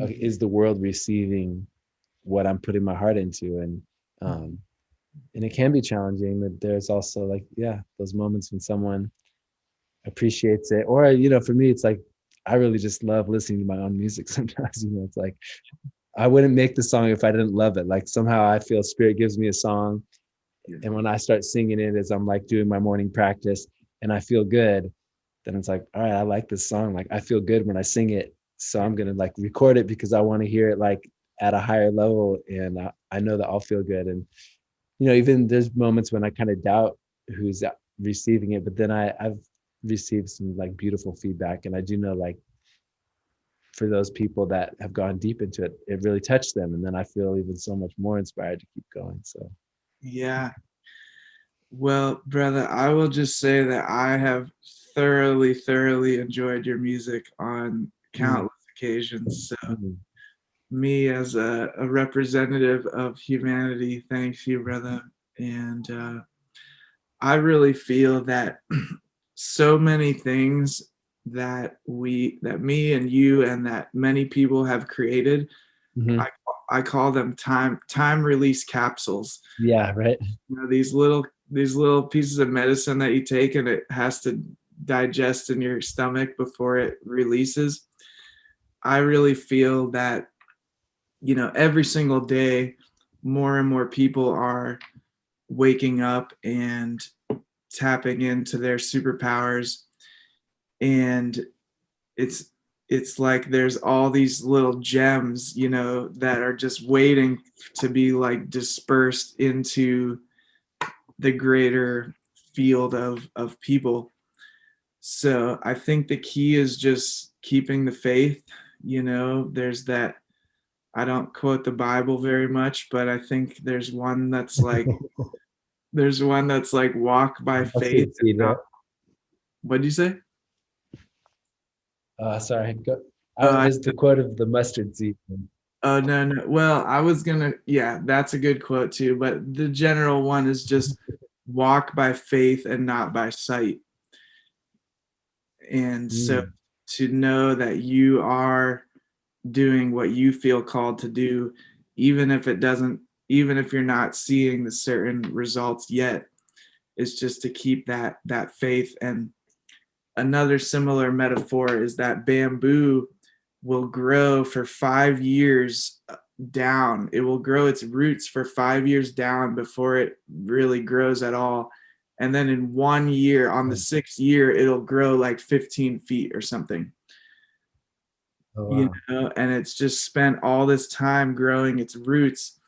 B: okay,
A: Mhm.
B: is the world receiving what I'm putting my heart into? And it can be challenging, but there's also like, yeah, those moments when someone appreciates it. Or, for me, it's like, I really just love listening to my own music sometimes. It's like, I wouldn't make the song if I didn't love it. Like somehow I feel spirit gives me a song.
A: Yeah.
B: And when I start singing it as I'm like doing my morning practice and I feel good, then it's like, all right, I like this song. Like I feel good when I sing it. So I'm going to like record it because I want to hear it like at a higher level. And I know that I'll feel good. And even there's moments when I kind of doubt who's receiving it, but then I've received some like beautiful feedback. And I do know like for those people that have gone deep into it, it really touched them. And then I feel even so much more inspired to keep going. So
A: Yeah. Well, brother, I will just say that I have thoroughly, thoroughly enjoyed your music on
B: mm,
A: countless occasions. So,
B: mm,
A: me as a representative of humanity, thanks you, brother. And I really feel that so many things that me and you and that many people have created, I,
B: mm-hmm.
A: I call them time release capsules.
B: Yeah, right.
A: These little pieces of medicine that you take, and it has to digest in your stomach before it releases. I really feel that, every single day more and more people are waking up and tapping into their superpowers, and it's it's like there's all these little gems, that are just waiting to be like dispersed into the greater field of people. So I think the key is just keeping the faith. There's that, I don't quote the Bible very much, but I think there's one that's like walk by faith
B: Mustard
A: and
B: seed,
A: not,
B: right?
A: what do you say?
B: Sorry.
A: Uh,
B: There's the quote of the mustard seed.
A: oh, no, no. Well, I was gonna, yeah, that's a good quote too, but the general one is just walk by faith and not by sight. And so
B: Mm.
A: to know that you are doing what you feel called to do, even if it doesn't, even if you're not seeing the certain results yet, is just to keep that faith. And another similar metaphor is that bamboo will grow for 5 years down. It will grow its roots for 5 years down before it really grows at all. And then in 1 year, on the
B: Oh,
A: 6th year, it'll grow like 15 feet or something.
B: oh, wow.
A: And it's just spent all this time growing its roots,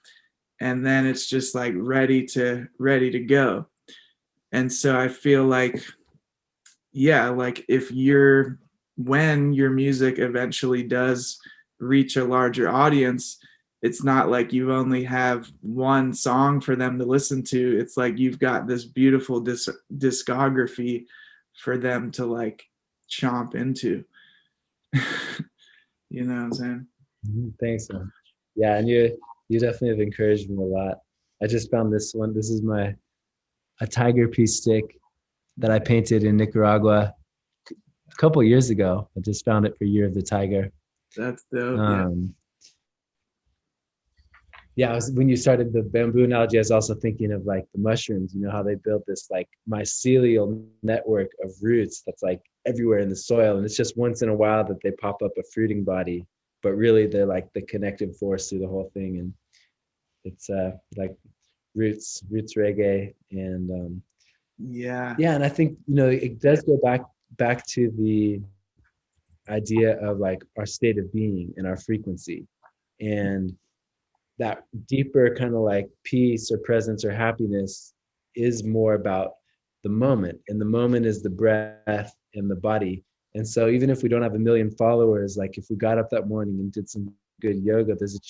A: and then it's just like ready to go. And so I feel like, yeah, like if you're when your music eventually does reach a larger audience, it's not like you only have one song for them to listen to. It's like you've got this beautiful discography for them to like chomp into. You know what I'm saying?
B: Thanks, man. Yeah, and you definitely have encouraged me a lot. I just found this one. This is my a tiger piece stick that I painted in Nicaragua a couple years ago. I just found it for Year of the Tiger.
A: That's dope. Yeah.
B: Um, yeah, when you started the bamboo analogy, I was also thinking of like the mushrooms. You know how they build this like mycelial network of roots that's like everywhere in the soil, and it's just once in a while that they pop up a fruiting body, but really they're like the connective force through the whole thing. And it's like roots reggae, and
A: Yeah.
B: yeah, and I think it does go back to the idea of like our state of being and our frequency, and that deeper kind of like peace or presence or happiness is more about the moment, and the moment is the breath and the body. And so even if we don't have a million followers, like if we got up that morning and did some good yoga, there's a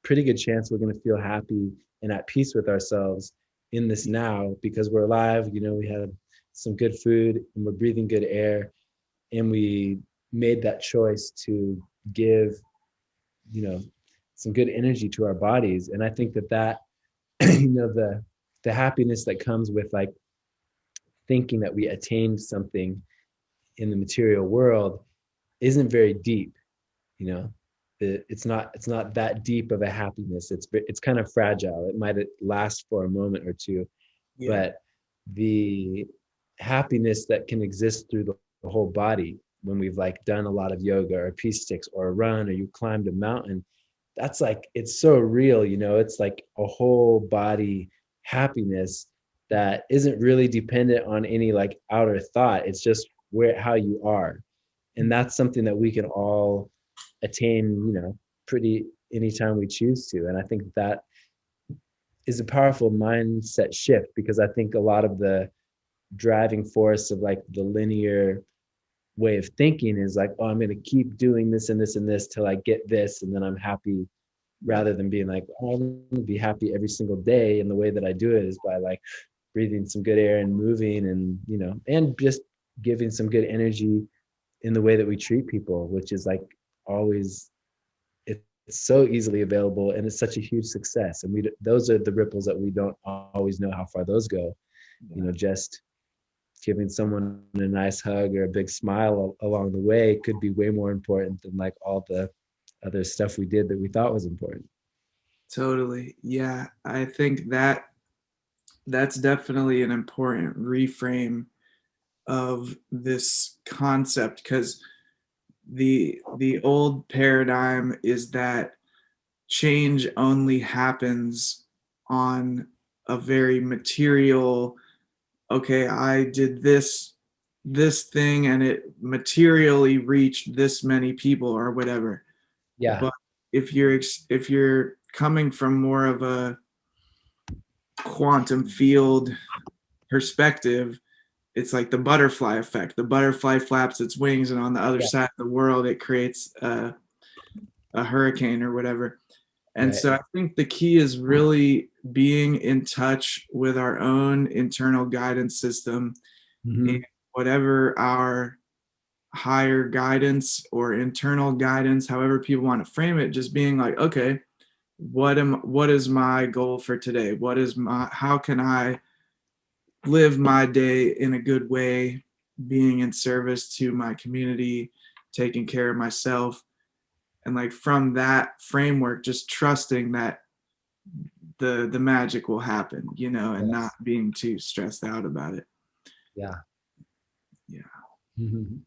B: pretty good chance we're going to feel happy and at peace with ourselves in this now, because we're alive. We had some good food and we're breathing good air, and we made that choice to give you know some good energy to our bodies. And I think that the happiness that comes with like thinking that we attained something in the material world isn't very deep. you know it's not that deep of a happiness. It's kind of fragile. It might last for a moment or two,
A: Yeah.
B: but the happiness that can exist through the whole body when we've like done a lot of yoga or peace sticks or a run or you climbed a mountain, that's like it's so real. It's like a whole body happiness that isn't really dependent on any like outer thought. It's just how you are. And that's something that we can all attain, pretty anytime we choose to. And I think that is a powerful mindset shift, because I think a lot of the driving force of like the linear way of thinking is like, oh, I'm going to keep doing this and this and this till I get this, and then I'm happy,
A: Yeah.
B: rather than being like, oh, I'm going to be happy every single day. And the way that I do it is by like breathing some good air and moving, and and just giving some good energy in the way that we treat people, which is like always, it's so easily available, and it's such a huge success. And those are the ripples that we don't always know how far those go.
A: Yeah.
B: Just giving someone a nice hug or a big smile along the way could be way more important than like all the other stuff we did that we thought was important.
A: Totally. Yeah. I think that's definitely an important reframe of this concept, because the old paradigm is that change only happens on a very material, okay, I did this thing and it materially reached this many people or whatever.
B: Yeah.
A: But if you're coming from more of a quantum field perspective, it's like the butterfly effect. The butterfly flaps its wings, and on the other
B: Yeah.
A: side of the world, it creates a hurricane or whatever. And
B: Right.
A: so I think the key is really being in touch with our own internal guidance system, and
B: Hmm.
A: whatever our higher guidance or internal guidance, however people want to frame it, just being like, okay, what is my goal for today? What is my how can I live my day in a good way, being in service to my community, taking care of myself, and like from that framework, just trusting that the magic will happen, and not
B: Yes.
A: being too stressed out about it.
B: Yeah.
A: Yeah.
B: Mhm.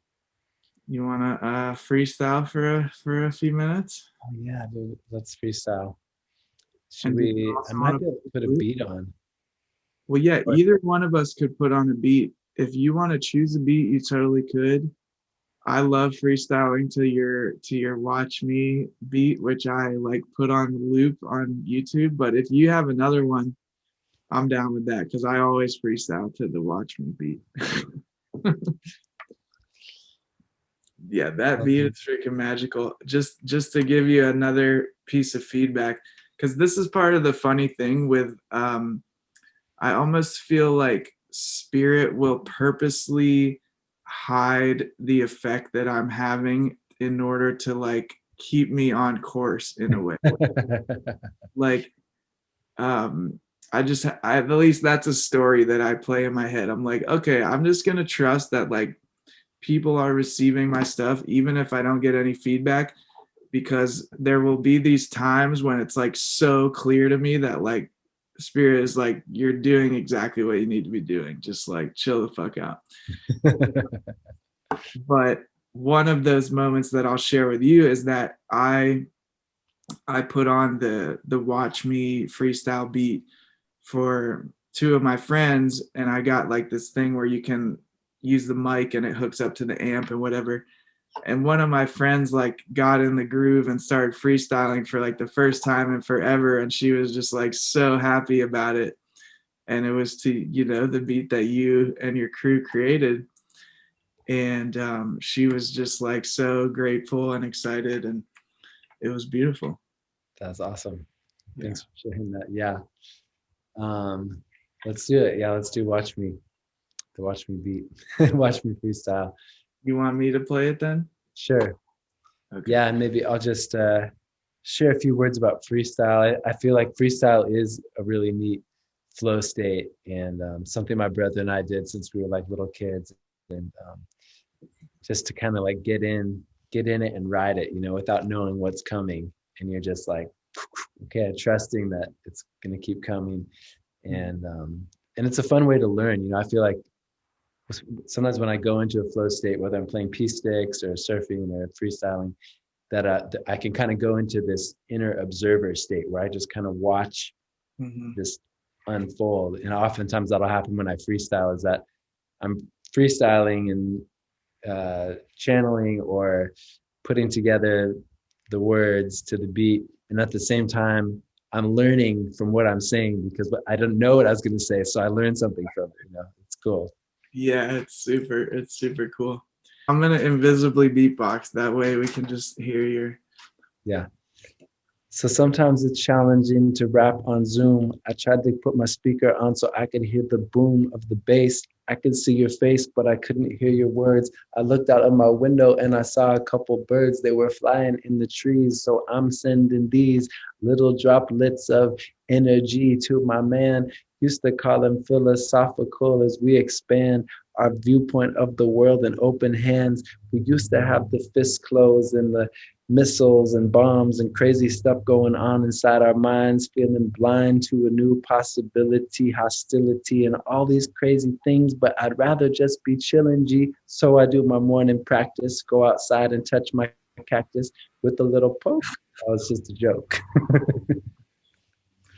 A: You want to freestyle for a few minutes?
B: Oh yeah, dude. Let's freestyle. Should
A: And did you
B: we? I
A: also want
B: might
A: to
B: be able to put a
A: flute?
B: beat on.
A: Well, yeah,
B: Or
A: either one of us could put on a beat. If you want to choose a beat, you totally could. I love freestyling to your Watch Me beat, which I like put on loop on YouTube. But if you have another one, I'm down with that because I always freestyle to the Watch Me beat. Yeah, that beat is freaking magical. Just to give you another piece of feedback, because this is part of the funny thing with I almost feel like spirit will purposely hide the effect that I'm having in order to like keep me on course in a way. Like um at least that's a story that I play in my head. I'm like, okay, I'm just going to trust that like people are receiving my stuff even if I don't get any feedback, because there will be these times when it's like so clear to me that like spirit is like, you're doing exactly what you need to be doing, just like chill the fuck out. But one of those moments that I'll share with you is that I put on the Watch Me freestyle beat for two of my friends, and I got like this thing where you can use the mic and it hooks up to the amp and whatever. And one of my friends like got in the groove and started freestyling for like the first time in forever, and she was just like so happy about it. And it was to the beat that you and your crew created, and she was just like so grateful and excited, and it was beautiful.
B: That's awesome.
A: Yeah.
B: Thanks for sharing that. Yeah. Um, let's do it. Yeah, let's do Watch Me. The Watch Me beat. Watch Me freestyle.
A: You want me to play it then?
B: Sure.
A: Okay.
B: Yeah, and maybe I'll just share a few words about freestyle. I feel like freestyle is a really neat flow state, and something my brother and I did since we were like little kids, and just to kind of like get in it and ride it, without knowing what's coming, and you're just like, okay, trusting that it's gonna keep coming, and it's a fun way to learn. I feel like sometimes when I go into a flow state, whether I'm playing P sticks or surfing or freestyling, that I can kind of go into this inner observer state where I just kind of watch
A: Mm-hmm.
B: this unfold. And oftentimes that'll happen when I freestyle, is that I'm freestyling and channeling or putting together the words to the beat. And at the same time, I'm learning from what I'm saying because I don't know what I was going to say. So I learned something from it. It's cool.
A: Yeah, it's super cool. I'm gonna invisibly beatbox, that way we can just hear your.
B: Yeah. So sometimes it's challenging to rap on Zoom. I tried to put my speaker on so I could hear the boom of the bass. I could see your face, but I couldn't hear your words. I looked out of my window and I saw a couple birds. They were flying in the trees. So I'm sending these little droplets of energy to my man. Used to call him philosophical as we expand our viewpoint of the world in open hands. We used to have the fist closed and the missiles and bombs and crazy stuff going on inside our minds, feeling blind to a new possibility, hostility, and all these crazy things. But I'd rather just be chilling, G. So I do my morning practice, go outside and touch my cactus with a little poke. That was just a joke.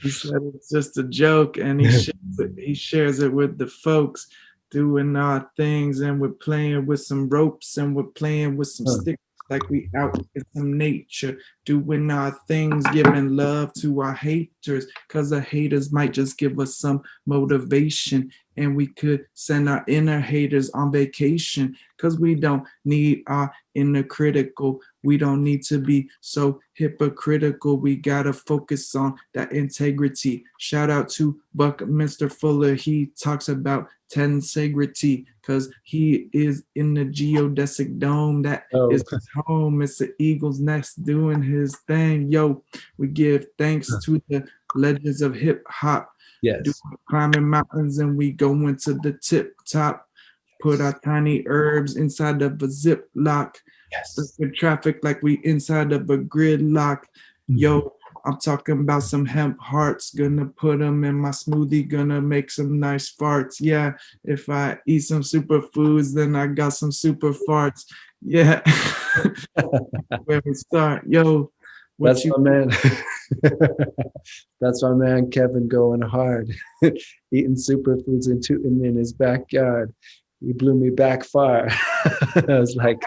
A: He said it's just a joke, and he shares it with the folks, doing our things, and we're playing with some ropes, and we're playing with some sticks. like we out in some nature, doing our things, giving love to our haters, because the haters might just give us some motivation, and we could send our inner haters on vacation, because we don't need our inner critical. We don't need to be so hypocritical. We gotta focus on that integrity. Shout out to Buckminster Fuller. He talks about tensegrity because he is in the geodesic dome. That
B: Oh,
A: is his home. It's the eagle's nest doing his thing. Yo, we give thanks to the legends of hip hop. Do
B: yes.
A: climbing mountains and we go into the tip top. Put our tiny herbs inside of a ziplock. Stuck
B: Yes.
A: in traffic like we inside of a gridlock.
B: Mhm.
A: Yo, I'm talking about some hemp hearts. Gonna put them in my smoothie. Gonna make some nice farts. Yeah, if I eat some superfoods, then I got some super farts. Yeah. Where we start. Yo, what
B: That's
A: you
B: my man. That's my man Kevin going hard, eating superfoods and tooting in his backyard. He blew me back far. I was like,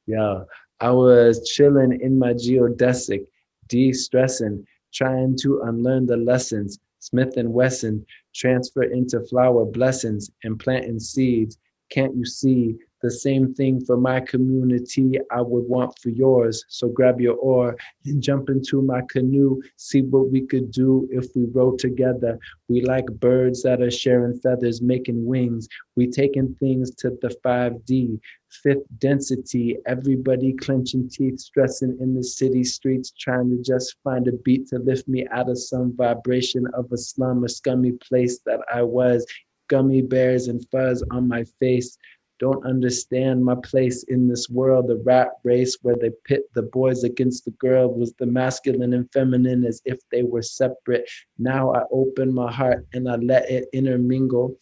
B: yeah, I was chilling in my geodesic, de-stressing, trying to unlearn the lessons. Smith and Wesson transfer into flower blessings and planting seeds. Can't you see the same thing for my community I would want for yours? So grab your oar and jump into my canoe. See what we could do if we row together. We like birds that are sharing feathers, making wings. We taking things to the 5D. Fifth density, everybody clenching teeth, stressing in the city streets, trying to just find a beat to lift me out of some vibration of a slum or scummy place that I was. Gummy bears and fuzz on my face. Don't understand my place in this world. The rat race where they pit the boys against the girl was the masculine and feminine as if they were separate. Now I open my heart and I let it intermingle.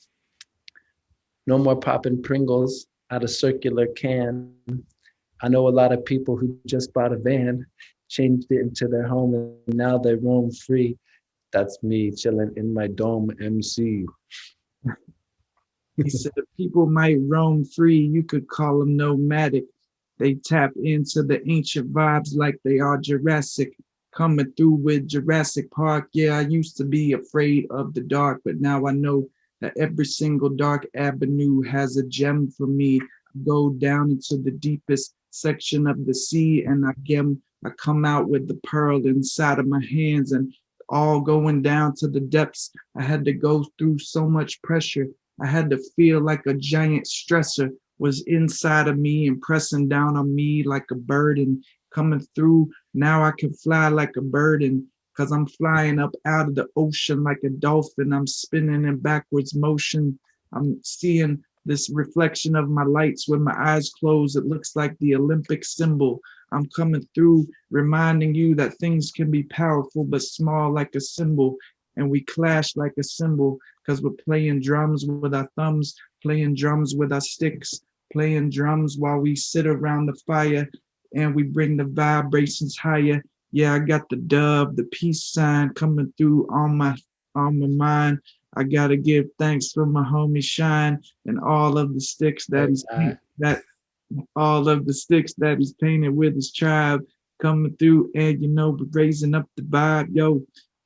B: No more popping Pringles out of circular can. I know a lot of people who just bought a van, changed it into their home, and now they roam free. That's me chilling in my dome MC.
A: He said people might roam free. You could call them nomadic. They tap into the ancient vibes like they are Jurassic. Coming through with Jurassic Park. Yeah, I used to be afraid of the dark, but now I know that every single dark avenue has a gem for me. I go down into the deepest section of the sea, and I come out with the pearl inside of my hands, and all going down to the depths. I had to go through so much pressure. I had to feel like a giant stressor was inside of me and pressing down on me like a burden coming through. Now I can fly like a bird, and because I'm flying up out of the ocean like a dolphin. I'm spinning in backwards motion. I'm seeing this reflection of my lights with my eyes closed. It looks like the Olympic symbol. I'm coming through, reminding you that things can be powerful but small like a symbol, and we clash like a cymbal because we're playing drums with our thumbs, playing drums with our sticks, playing drums while we sit around the fire and we bring the vibrations higher. Yeah, I got the dove, the peace sign coming through on my mind. I gotta give thanks for my homie Shine and all of the sticks that
B: Hey,
A: he's that all of the sticks that he's painted with his tribe coming through, and we're raising up the vibe. Yo,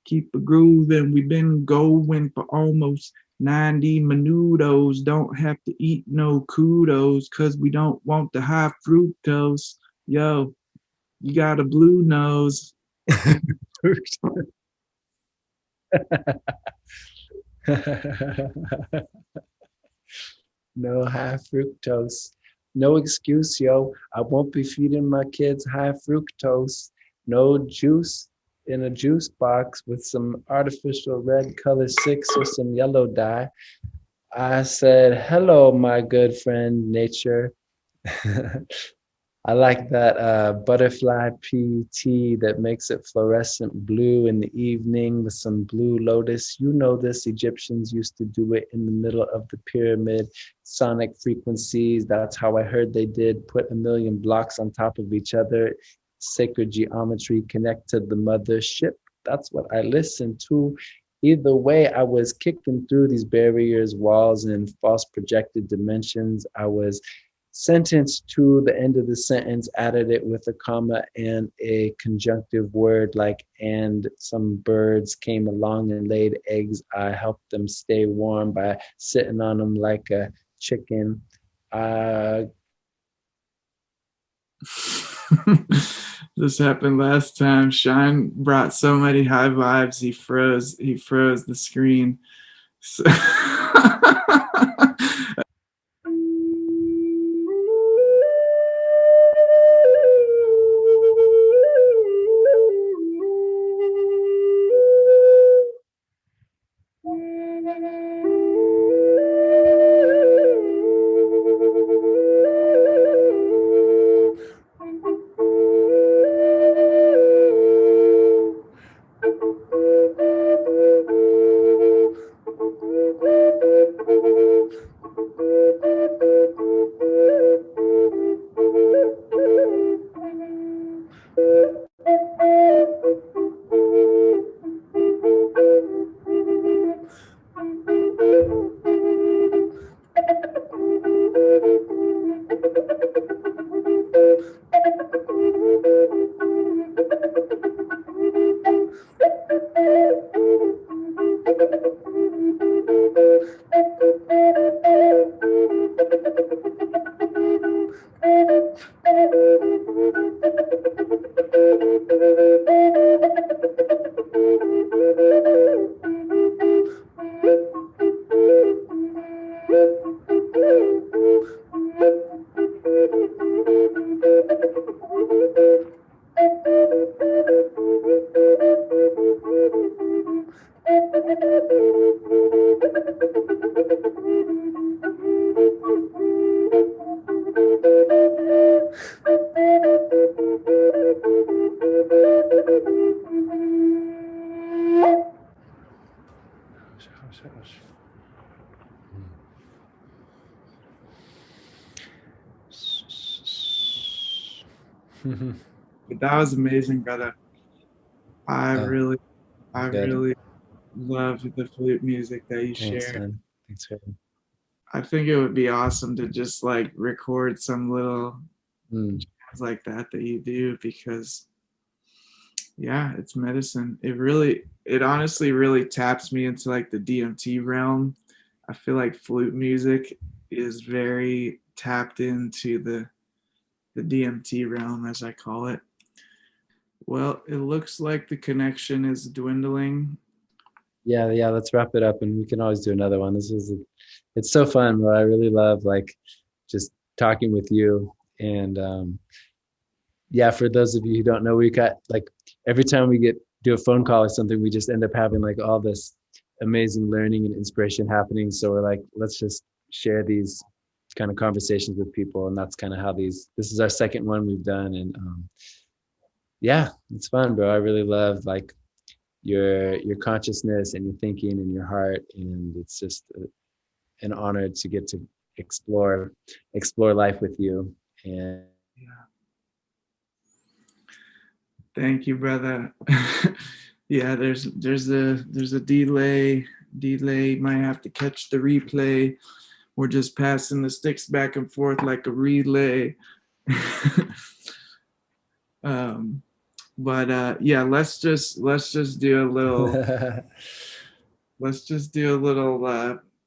A: keep a grooving. We've been going for almost 90 minutos. Don't have to eat no kudos because we don't want the high fructose. Yo, you got a blue nose.
B: No high fructose. No excuse, yo. I won't be feeding my kids high fructose. No juice in a juice box with some artificial red color six or some yellow dye. I said, hello, my good friend, nature. I like that butterfly pea tea that makes it fluorescent blue in the evening with some blue lotus. You know this, Egyptians used to do it in the middle of the pyramid. Sonic frequencies, that's how I heard they did. Put a million blocks on top of each other. Sacred geometry connect to the mothership. That's what I listened to. Either way, I was kicking through these barriers, walls, and false projected dimensions. I was sentence to the end of the sentence, added it with a comma and a conjunctive word like, and some birds came along and laid eggs. I helped them stay warm by sitting on them like a chicken.
A: This happened last time. Shine brought so many high vibes. He froze the screen. So but that was amazing, brother. I
B: Oh,
A: really, I
B: good.
A: really loved the flute music that you
B: Thanks,
A: shared.
B: man. Thanks for.
A: I think it would be awesome to just like record some little
B: Mm,
A: jams like that you do, because yeah, it's medicine. It honestly really taps me into like the DMT realm. I feel like flute music is very tapped into the DMT realm, as I call it. Well, it looks like the connection is dwindling.
B: yeah, yeah. Let's wrap it up, and we can always do another one. It's so fun, bro. I really love like just talking with you. And yeah, for those of you who don't know, we got like every time we get do a phone call or something, we just end up having like all this amazing learning and inspiration happening. So we're like, let's just share these kind of conversations with people, and that's kind of how this is our second one we've done. And yeah, it's fun, bro. I really love like your consciousness and your thinking and your heart, and it's just an honor to get to explore life with you. And
A: Yeah. Thank you, brother. Yeah, there's a delay. Might have to catch the replay. We're just passing the sticks back and forth like a relay. um, but yeah, let's just do a little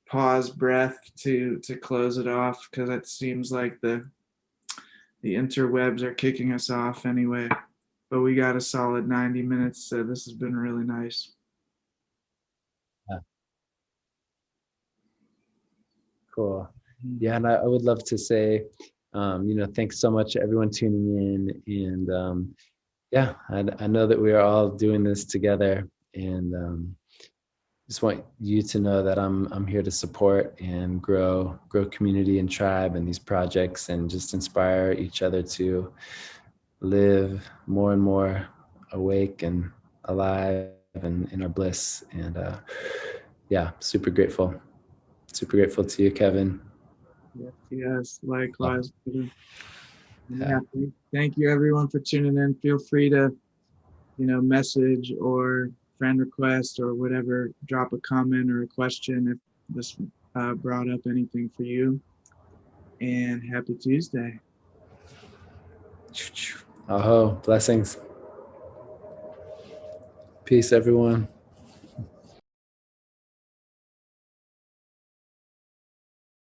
A: pause breath to close it off, because it seems like the interwebs are kicking us off anyway. But we got a solid 90 minutes, so this has been really nice.
B: cool. Yeah, and I would love to say, thanks so much everyone tuning in, and yeah, I know that we are all doing this together, and just want you to know that I'm here to support and grow community and tribe and these projects, and just inspire each other to live more and more awake and alive and in our bliss. And yeah, super grateful to you, Kevin.
A: Yes, yes,
B: Oh,
A: likewise.
B: yeah.
A: Yeah, thank you everyone for tuning in. Feel free to, message or friend request or whatever, drop a comment or a question if this brought up anything for you. and happy Tuesday.
B: Oh, blessings. Peace, everyone.